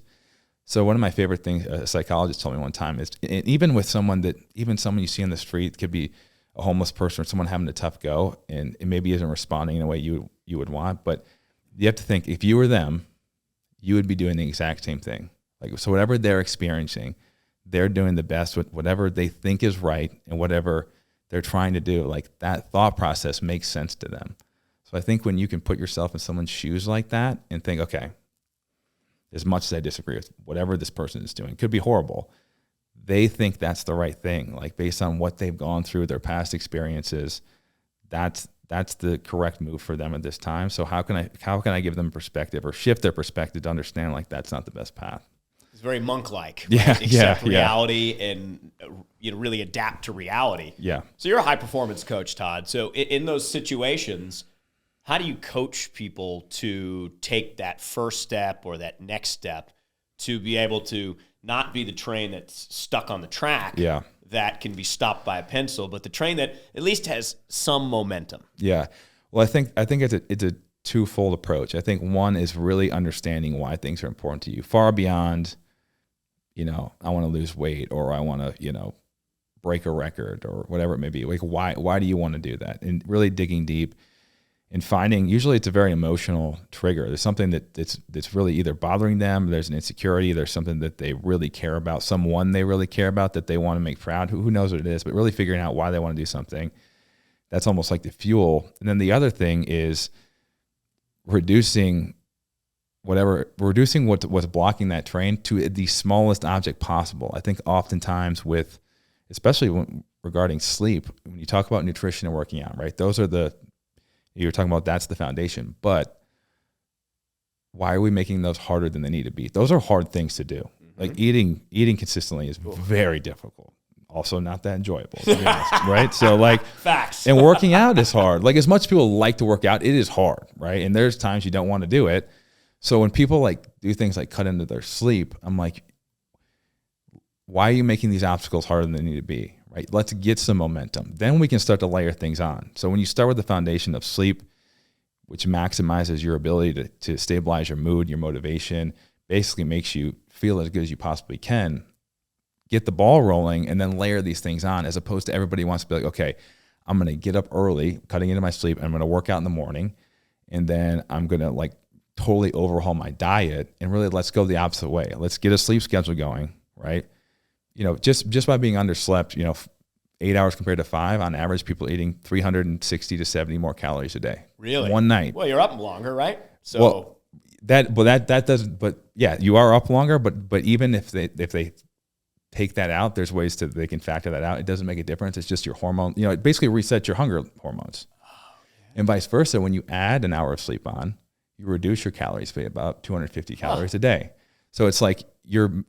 B: So one of my favorite things a psychologist told me one time is, even someone you see on the street, could be a homeless person or someone having a tough go, and it maybe isn't responding in a way you would want, but you have to think, if you were them, you would be doing the exact same thing. Like, so whatever they're experiencing, they're doing the best with whatever they think is right and whatever they're trying to do. Like, that thought process makes sense to them. So I think when you can put yourself in someone's shoes like that and think, okay, as much as I disagree with whatever this person is doing, it could be horrible, they think that's the right thing. Like, based on what they've gone through, their past experiences, that's the correct move for them at this time. So how can I give them perspective or shift their perspective to understand, like, that's not the best path?
A: It's very monk-like.
B: Yeah,
A: right? Accept reality and really adapt to reality.
B: Yeah.
A: So you're a high-performance coach, Todd. So in those situations, how do you coach people to take that first step or that next step to be able to not be the train that's stuck on the track that can be stopped by a pencil, but the train that at least has some momentum?
B: Yeah. Well, I think it's a twofold approach. I think one is really understanding why things are important to you, far beyond, I want to lose weight, or I want to, break a record, or whatever it may be. Like, why do you want to do that? And really digging deep and finding, usually it's a very emotional trigger. There's something that's really either bothering them, there's an insecurity, there's something that they really care about, someone they really care about that they want to make proud. Who knows what it is, but really figuring out why they want to do something. That's almost like the fuel. And then the other thing is reducing what's blocking that train to the smallest object possible. I think oftentimes especially regarding sleep, when you talk about nutrition and working out, right? Those are you're talking about, that's the foundation. But why are we making those harder than they need to be? Those are hard things to do. Mm-hmm. Like eating consistently is very difficult. Also not that enjoyable, to be honest, right? So like,
A: facts.
B: And working out is hard. Like, as much as people like to work out, it is hard, right? And there's times you don't want to do it. So when people like do things like cut into their sleep, I'm like, why are you making these obstacles harder than they need to be, right? Let's get some momentum. Then we can start to layer things on. So when you start with the foundation of sleep, which maximizes your ability to stabilize your mood, your motivation, basically makes you feel as good as you possibly can, get the ball rolling, and then layer these things on, as opposed to everybody wants to be like, okay, I'm going to get up early, cutting into my sleep, and I'm going to work out in the morning, and then I'm going to like totally overhaul my diet, and really let's go the opposite way. Let's get a sleep schedule going, right? You know, just by being underslept, you know, 8 hours compared to 5, on average, people are eating 360 to 70 more calories a day.
A: Really?
B: One night.
A: Well, you're up longer, right? So
B: well, that doesn't, but yeah, you are up longer, but even if they take that out, there's ways they can factor that out. It doesn't make a difference. It's just your hormone, you know, it basically resets your hunger hormones. And vice versa, when you add an hour of sleep on, you reduce your calories by about 250 calories a day. So it's like you're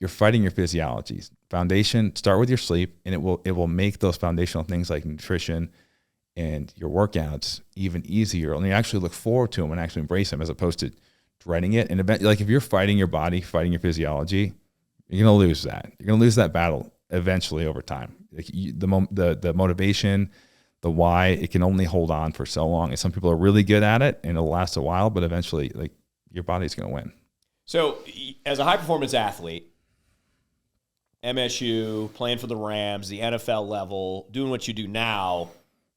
B: fighting your physiology. Foundation, start with your sleep, and it will make those foundational things like nutrition and your workouts even easier. And you actually look forward to them and actually embrace them, as opposed to dreading it. And like if you're fighting your body, fighting your physiology, you're going to lose that. You're going to lose that battle eventually over time. Like the motivation, the why, it can only hold on for so long. And some people are really good at it, and it'll last a while, but eventually, like, your body's going to win.
A: So as a high-performance athlete, MSU, playing for the Rams, the NFL level, doing what you do now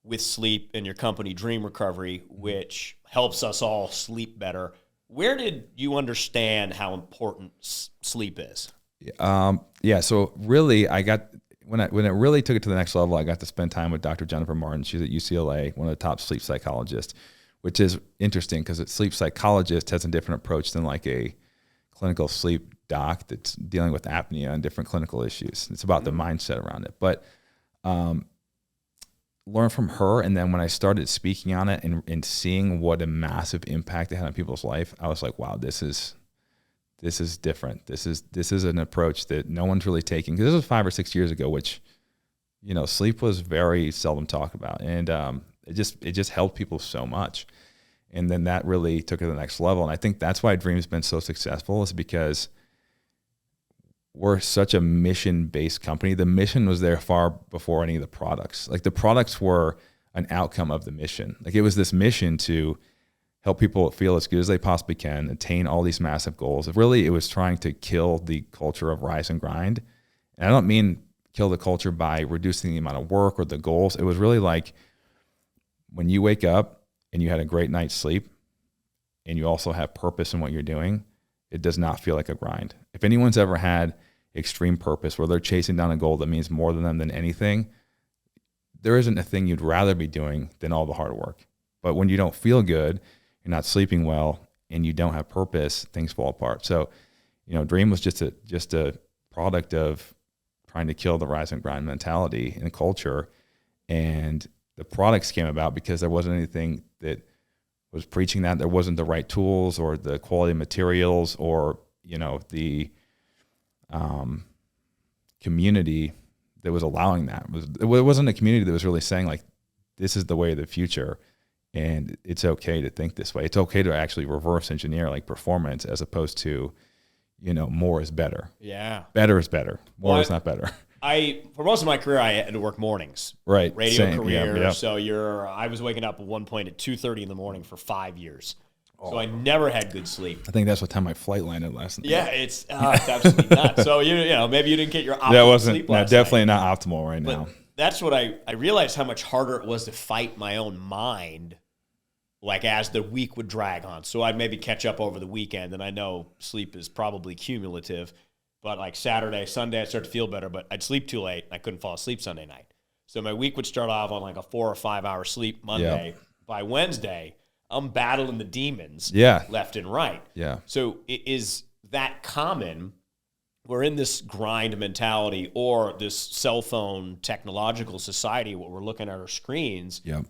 A: with sleep and your company, Dream Recovery, which helps us all sleep better. Where did you understand how important sleep is?
B: So really, when it really took it to the next level, I got to spend time with Dr. Jennifer Martin. She's at UCLA, one of the top sleep psychologists, which is interesting because a sleep psychologist has a different approach than like a clinical sleep doc that's dealing with apnea and different clinical issues. It's about the mindset around it. But learn from her, and then when I started speaking on it and seeing what a massive impact it had on people's life, I was like, wow, this is different. This is an approach that no one's really taking, because this was 5 or 6 years ago, which, you know, sleep was very seldom talked about, and it just helped people so much. And then that really took it to the next level. And I think that's why Dream's been so successful, is because we're such a mission-based company. The mission was there far before any of the products. Like, the products were an outcome of the mission. Like, it was this mission to help people feel as good as they possibly can, attain all these massive goals. Really, it was trying to kill the culture of rise and grind. And I don't mean kill the culture by reducing the amount of work or the goals. It was really like, when you wake up and you had a great night's sleep and you also have purpose in what you're doing, it does not feel like a grind. If anyone's ever had extreme purpose where they're chasing down a goal that means more to them than anything, there isn't a thing you'd rather be doing than all the hard work. But when you don't feel good, you're not sleeping well, and you don't have purpose, things fall apart. So, you know, Dream was just a product of trying to kill the rise and grind mentality and culture. And the products came about because there wasn't anything that was preaching that. There wasn't the right tools or the quality of materials or, you know, the community that was allowing that. It wasn't a community that was really saying, like, this is the way of the future, and it's okay to think this way. It's okay to actually reverse engineer, like, performance, as opposed to, you know, more is better.
A: Yeah.
B: Better is better. More is not better.
A: For most of my career, I had to work mornings.
B: Right.
A: Radio
B: Same.
A: career.
B: Yeah.
A: So I was waking up at one point at 2:30 in the morning for 5 years. So I never had good sleep.
B: I think that's what time my flight landed last night.
A: Yeah, it's absolutely nuts. So you know, maybe you didn't get your optimal sleep last
B: definitely
A: night.
B: not optimal right now.
A: That's what I realized, how much harder it was to fight my own mind, like, as the week would drag on. So I'd maybe catch up over the weekend, and I know sleep is probably cumulative, but like Saturday, Sunday, I'd start to feel better, but I'd sleep too late. I couldn't fall asleep Sunday night. So my week would start off on like a 4 or 5 hour sleep Monday. Yep. By Wednesday, I'm battling the demons left and right.
B: Yeah.
A: So is that common? We're in this grind mentality, or this cell phone technological society where we're looking at our screens.
B: Yep.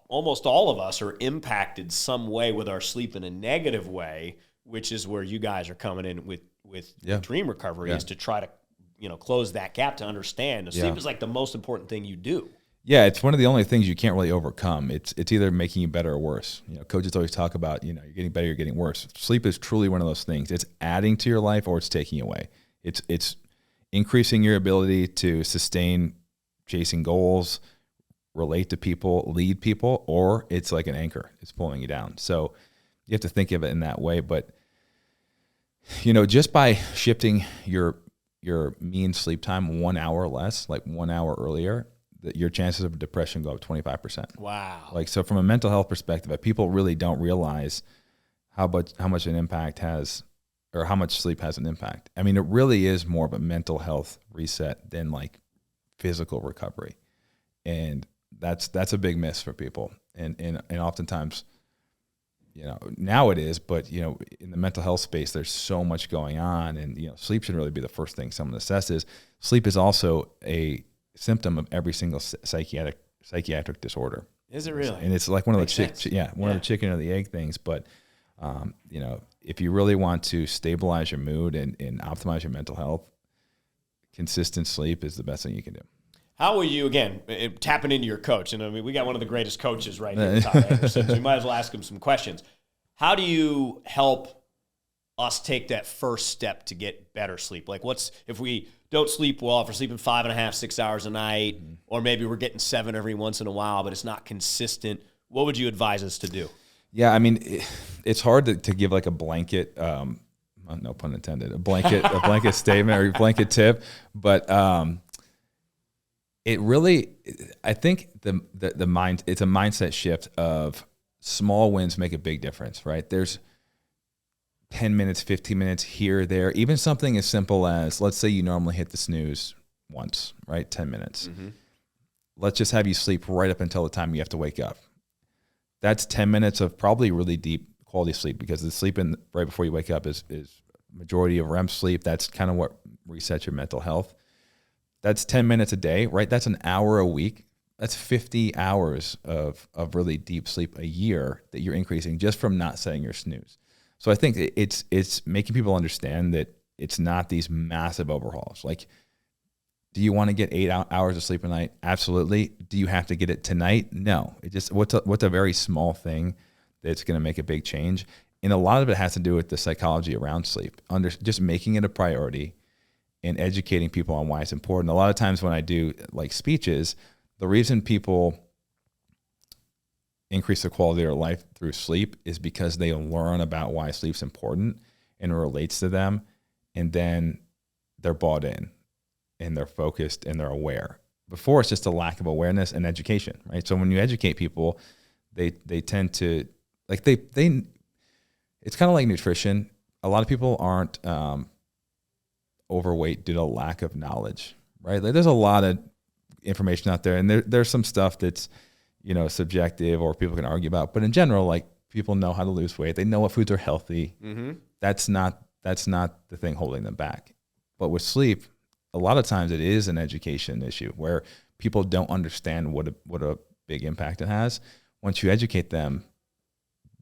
A: Almost all of us are impacted some way with our sleep in a negative way, which is where you guys are coming in with Dream Recovery, is to try to, you know, close that gap, to understand that sleep is like the most important thing you do.
B: Yeah, it's one of the only things you can't really overcome. It's either making you better or worse. You know, coaches always talk about, you know, you're getting better, you're getting worse. Sleep is truly one of those things. It's adding to your life, or it's taking away. It's increasing your ability to sustain chasing goals, relate to people, lead people, or it's like an anchor. It's pulling you down. So you have to think of it in that way. But Just by shifting your mean sleep time 1 hour less, like 1 hour earlier, that your chances of depression go up 25%.
A: Wow.
B: Like, so from a mental health perspective, people really don't realize how much an impact has, or how much sleep has an impact. I mean, it really is more of a mental health reset than like physical recovery. And that's a big miss for people. And oftentimes, now it is, but in the mental health space, there's so much going on, and sleep should really be the first thing someone assesses. Sleep is also a symptom of every single psychiatric disorder.
A: Is it really?
B: And it's like one of the chicken or the egg things. But if you really want to stabilize your mood and optimize your mental health, consistent sleep is the best thing you can do.
A: How will you, again, tapping into your coach? And I mean, we got one of the greatest coaches right here, Todd Anderson, so we might as well ask him some questions. How do you help us take that first step to get better sleep? Like, if we don't sleep well, if we're sleeping 5.5, 6 hours a night, or maybe we're getting 7 every once in a while, but it's not consistent, what would you advise us to do?
B: Yeah, I mean, it's hard to give like a blanket, no pun intended, a blanket statement or a blanket tip, but it really, I think it's a mindset shift of small wins make a big difference, right? There's 10 minutes, 15 minutes here, there, even something as simple as, let's say you normally hit the snooze once, right? 10 minutes. Mm-hmm. Let's just have you sleep right up until the time you have to wake up. That's 10 minutes of probably really deep quality sleep, because the sleeping right before you wake up is majority of REM sleep. That's kind of what resets your mental health. That's 10 minutes a day, right? That's an hour a week. That's 50 hours of really deep sleep a year that you're increasing just from not setting your snooze. So I think it's making people understand that it's not these massive overhauls. Like, do you want to get 8 hours of sleep a night? Absolutely. Do you have to get it tonight? No. It just what's a very small thing that's going to make a big change. And a lot of it has to do with the psychology around sleep. Just making it a priority and educating people on why it's important. A lot of times when I do like speeches, the reason people increase the quality of their life through sleep is because they learn about why sleep's important and it relates to them, and then they're bought in and they're focused and they're aware. Before, it's just a lack of awareness and education, right? So when you educate people, they tend to like they it's kind of like nutrition. A lot of people aren't overweight due to lack of knowledge, right? Like, there's a lot of information out there, and there's some stuff that's subjective or people can argue about, but in general, like, people know how to lose weight, they know what foods are healthy. Mm-hmm. That's not the thing holding them back. But with sleep, a lot of times it is an education issue where people don't understand what a big impact it has. Once you educate them,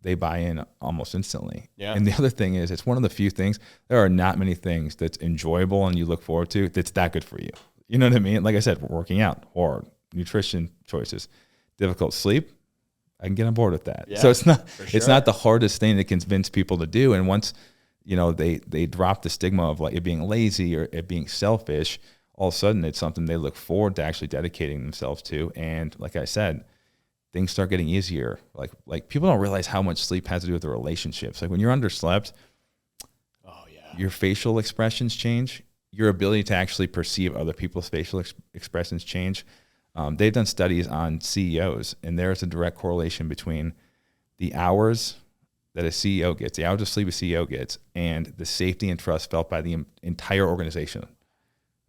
B: they buy in almost instantly. Yeah. And the other thing is, it's one of the few things, there are not many things that's enjoyable and you look forward to that's that good for you. You know what I mean? Like I said, working out, hard, nutrition choices, difficult sleep, I can get on board with that. Yeah, so it's not the hardest thing to convince people to do. And once, they drop the stigma of like it being lazy or it being selfish, all of a sudden it's something they look forward to actually dedicating themselves to. And like I said, things start getting easier. Like people don't realize how much sleep has to do with the relationships. Like, when you're underslept, your facial expressions change. Your ability to actually perceive other people's facial expressions change. They've done studies on CEOs, and there's a direct correlation between the hours that a CEO gets, the hours of sleep a CEO gets, and the safety and trust felt by the entire organization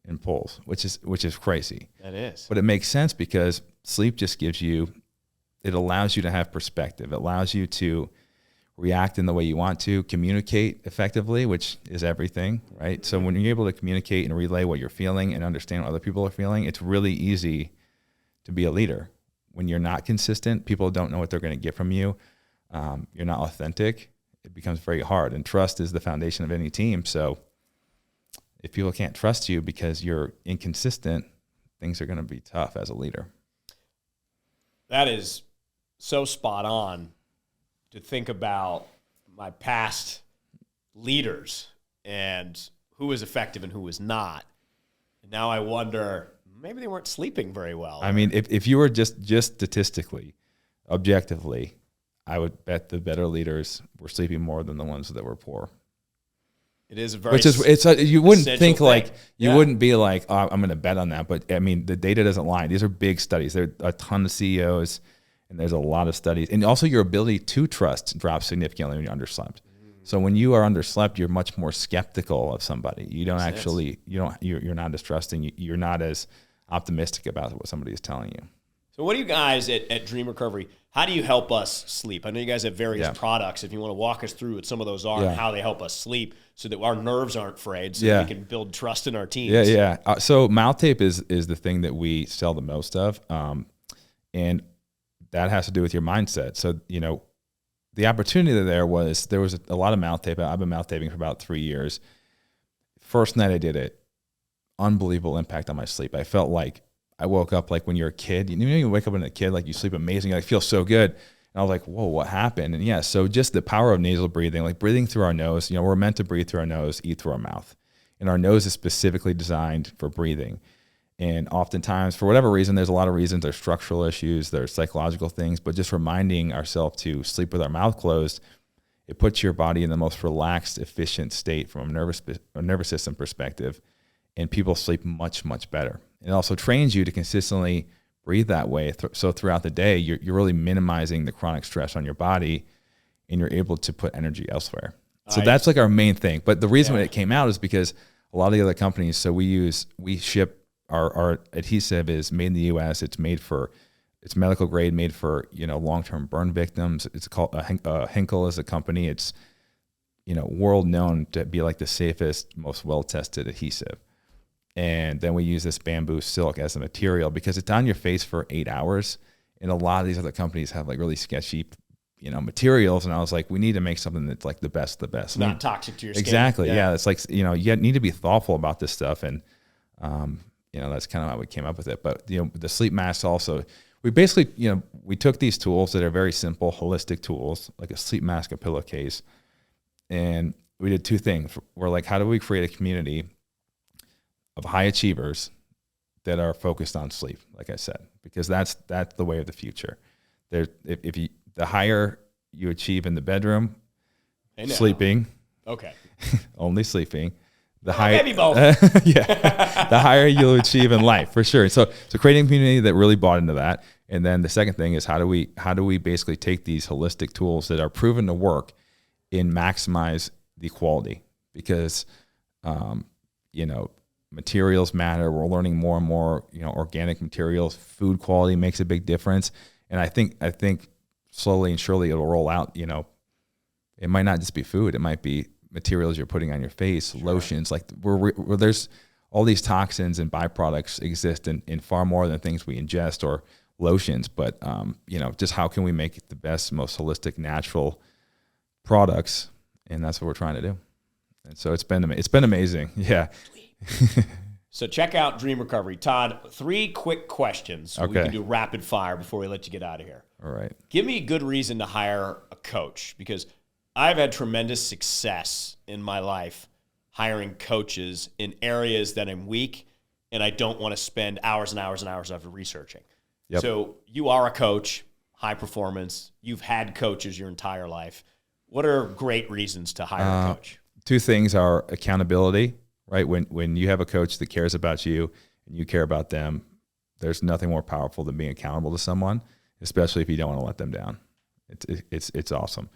B: in polls, which is crazy. That is. But it makes sense because sleep just it allows you to have perspective. It allows you to react in the way you want to, communicate effectively, which is everything, right? So when you're able to communicate and relay what you're feeling and understand what other people are feeling, it's really easy to be a leader. When you're not consistent, people don't know what they're going to get from you. You're not authentic. It becomes very hard. And trust is the foundation of any team. So if people can't trust you because you're inconsistent, things are going to be tough as a leader.
A: That is so spot on to think about my past leaders and who was effective and who was not. And now I wonder, maybe they weren't sleeping very well.
B: I mean, if you were just statistically, objectively, I would bet the better leaders were sleeping more than the ones that were poor.
A: It is a very
B: you wouldn't
A: essential
B: think,
A: thing.
B: you wouldn't
A: Essential
B: think
A: thing.
B: like, you
A: Yeah.
B: wouldn't be like, oh, I'm going to bet on that. But I mean, the data doesn't lie. These are big studies. There are a ton of CEOs and there's a lot of studies. And also your ability to trust drops significantly when you're underslept. So when you are underslept, you're much more skeptical of somebody. You don't actually, you're not as trusting. You're not as optimistic about what somebody is telling you.
A: So what do you guys at Dream Recovery, how do you help us sleep? I know you guys have various products. If you want to walk us through what some of those are and how they help us sleep so that our nerves aren't frayed, so that we can build trust in our teams.
B: So mouth tape is the thing that we sell the most of. And that has to do with your mindset. So, the opportunity there was a lot of mouth tape. I've been mouth taping for about 3 years. First night I did it, unbelievable impact on my sleep. I felt like I woke up like when you're a kid. You wake up when a kid, like you sleep amazing. You feel so good. And I was like, whoa, what happened? And so just the power of nasal breathing, like breathing through our nose. We're meant to breathe through our nose, eat through our mouth. And our nose is specifically designed for breathing. And oftentimes, for whatever reason, there's a lot of reasons. There's structural issues, there's psychological things, but just reminding ourselves to sleep with our mouth closed, it puts your body in the most relaxed, efficient state from a nervous system perspective, and people sleep much, much better. It also trains you to consistently breathe that way. So throughout the day, you're really minimizing the chronic stress on your body, and you're able to put energy elsewhere. So that's like our main thing. But the reason it came out is because a lot of the other companies, so we ship, our adhesive is made in the U.S. It's medical grade, made for long-term burn victims. It's called Henkel is a company. It's world known to be like the safest, most well-tested adhesive. And then we use this bamboo silk as a material because it's on your face for 8 hours. And a lot of these other companies have like really sketchy, materials. And I was like, we need to make something that's like the best of the best.
A: Not toxic to your skin.
B: Exactly. Yeah. It's like, you need to be thoughtful about this stuff. And, that's kind of how we came up with it. But, the sleep masks also, we basically, we took these tools that are very simple, holistic tools, like a sleep mask, a pillowcase. And we did two things. We're like, how do we create a community of high achievers that are focused on sleep, like I said, because that's the way of the future. The higher you achieve in the bedroom, sleeping, only sleeping, the higher,
A: maybe both.
B: the higher you'll achieve in life for sure. So creating a community that really bought into that. And then the second thing is how do we basically take these holistic tools that are proven to work and maximize the quality, because, materials matter. We're learning more and more, organic materials, food quality makes a big difference. And I think slowly and surely it'll roll out, it might not just be food. It might be materials you're putting on your face, lotions, like there's all these toxins and byproducts exist in far more than things we ingest or lotions. But, just how can we make the best, most holistic, natural products? And that's what we're trying to do. And so it's been amazing. Yeah.
A: So check out Dream Recovery. Todd, 3 quick questions. So we can do rapid fire before we let you get out of here.
B: All right.
A: Give me a good reason to hire a coach, because I've had tremendous success in my life hiring coaches in areas that I'm weak and I don't want to spend hours and hours and hours of researching. Yep. So you are a coach, high performance. You've had coaches your entire life. What are great reasons to hire a coach?
B: 2 things are accountability, right? When you have a coach that cares about you and you care about them, there's nothing more powerful than being accountable to someone, especially if you don't want to let them down. It's awesome.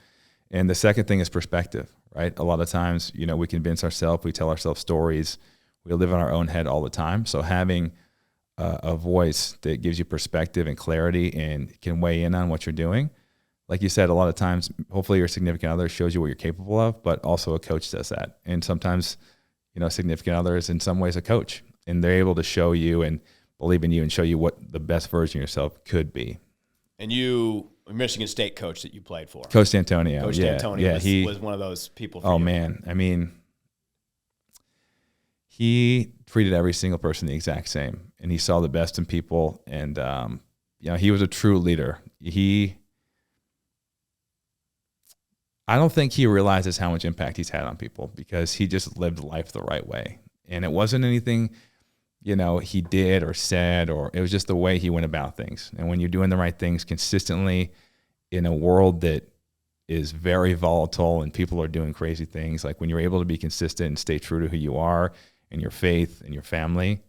B: And the second thing is perspective, right? A lot of times, we convince ourselves, we tell ourselves stories, we live in our own head all the time. So having a voice that gives you perspective and clarity and can weigh in on what you're doing. Like you said, a lot of times, hopefully your significant other shows you what you're capable of, but also a coach does that. And sometimes, significant other is in some ways a coach, and they're able to show you and believe in you and show you what the best version of yourself could be.
A: And you, Michigan State coach that you played for.
B: Coach D'Antonio.
A: Coach D'Antonio was one of those people for you.
B: Man. I mean, he treated every single person the exact same, and he saw the best in people. And, he was a true leader. I don't think he realizes how much impact he's had on people, because he just lived life the right way. And it wasn't anything, he did or said, or it was just the way he went about things. And when you're doing the right things consistently in a world that is very volatile and people are doing crazy things. Like when you're able to be consistent and stay true to who you are and your faith and your family,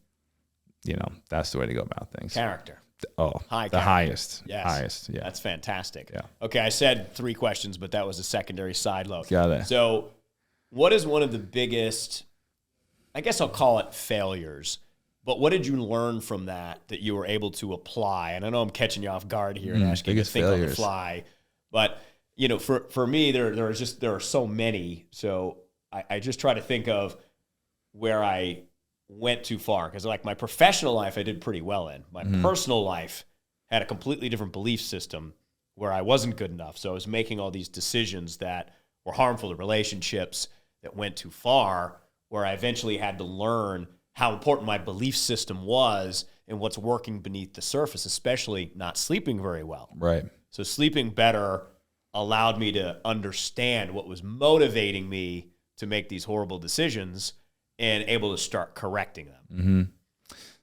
B: that's the way to go about things.
A: Character.
B: The highest.
A: Yes.
B: Highest. Yeah.
A: That's fantastic.
B: Yeah.
A: Okay. I said 3 questions, but that was a secondary side load.
B: Got it.
A: So what is one of the biggest, I guess I'll call it failures, but what did you learn from that you were able to apply? And I know I'm catching you off guard here and asking you to think on the fly, but for me, there are so many. So I just try to think of where I went too far. Because like my professional life, I did pretty well in. My personal life had a completely different belief system where I wasn't good enough. So I was making all these decisions that were harmful to relationships, that went too far, where I eventually had to learn how important my belief system was and what's working beneath the surface, especially not sleeping very well.
B: Right.
A: So sleeping better allowed me to understand what was motivating me to make these horrible decisions and able to start correcting them.
B: Mm-hmm.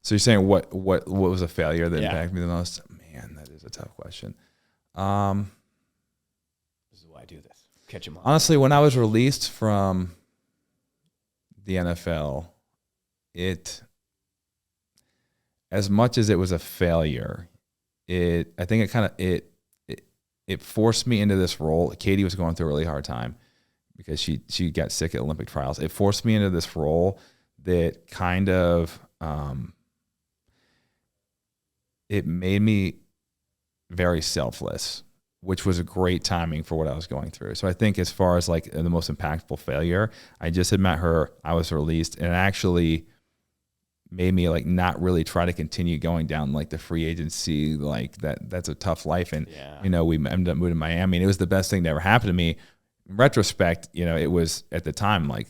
B: So you're saying what was a failure that impacted me the most? Man, that is a tough question.
A: This is why I do this. Catch him on.
B: Honestly, when I was released from the NFL, as much as it was a failure, it forced me into this role. Katie was going through a really hard time because she got sick at Olympic trials. It forced me into this role that kind of it made me very selfless, which was a great timing for what I was going through. So I think as far as like the most impactful failure, I just had met her, I was released, and it actually made me like not really try to continue going down like the free agency, like that's a tough life. And, we ended up moving to Miami, and it was the best thing that ever happened to me. In retrospect, it was at the time like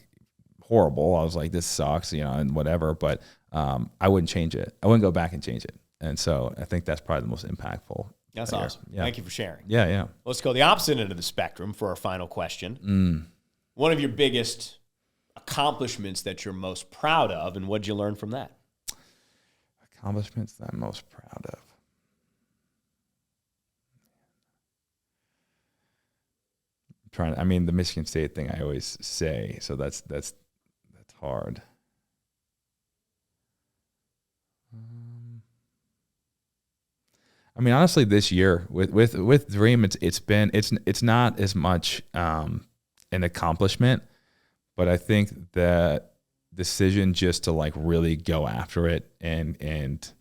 B: horrible. I was like, this sucks, and whatever, but I wouldn't change it. I wouldn't go back and change it. And so I think that's probably the most impactful.
A: That's awesome. Yeah. Thank you for sharing.
B: Yeah.
A: Let's go the opposite end of the spectrum for our final question. One of your biggest accomplishments that you're most proud of, and what did you learn from that?
B: Accomplishments that I'm most proud of. The Michigan State thing I always say, so that's hard. Honestly, this year with Dream, it's not as much an accomplishment, but I think that decision just to like really go after it and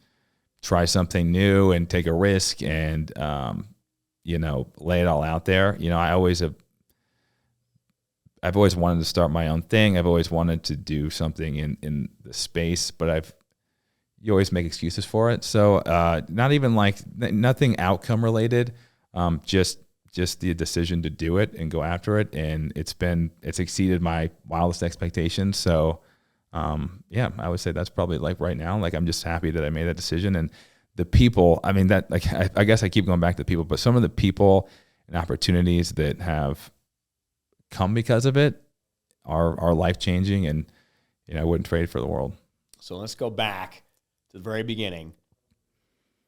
B: try something new and take a risk and lay it all out there. I've always wanted to start my own thing. I've always wanted to do something in the space, but you always make excuses for it. So not even like nothing outcome related, just the decision to do it and go after it. And it's exceeded my wildest expectations. So I would say that's probably like right now, like I'm just happy that I made that decision. And the people, I guess I keep going back to people, but some of the people and opportunities that have come because of it are life-changing, and I wouldn't trade it for the world.
A: So let's go back to the very beginning,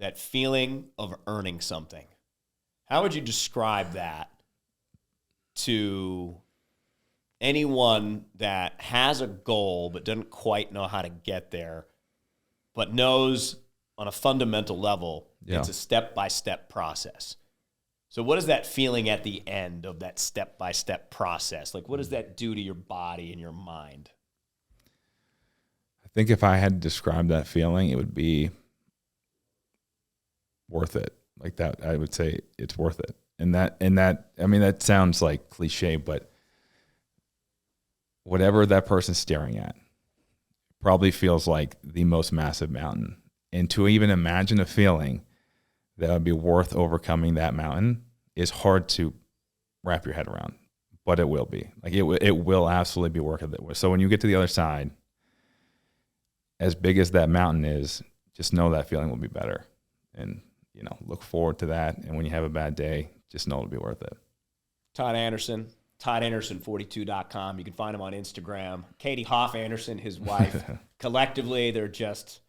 A: that feeling of earning something. How would you describe that to anyone that has a goal but doesn't quite know how to get there, but knows on a fundamental level it's a step-by-step process? So what is that feeling at the end of that step-by-step process? Like, what does that do to your body and your mind?
B: I think if I had to describe that feeling, it would be worth it. Like that, I would say it's worth it. And that sounds like cliche, but whatever that person's staring at probably feels like the most massive mountain. And to even imagine a feeling that would be worth overcoming that mountain is hard to wrap your head around, but it will be. Like it will absolutely be worth it. So when you get to the other side, as big as that mountain is, just know that feeling will be better, and look forward to that. And when you have a bad day, just know it'll be worth it.
A: Todd Anderson, ToddAnderson42.com. You can find him on Instagram. Katie Hoff Anderson, his wife. Collectively, they're just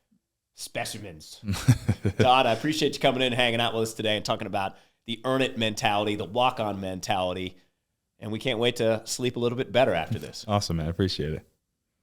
A: specimens. Todd, I appreciate you coming in and hanging out with us today and talking about the earn it mentality, the walk on mentality. And we can't wait to sleep a little bit better after this.
B: Awesome, man. I appreciate it.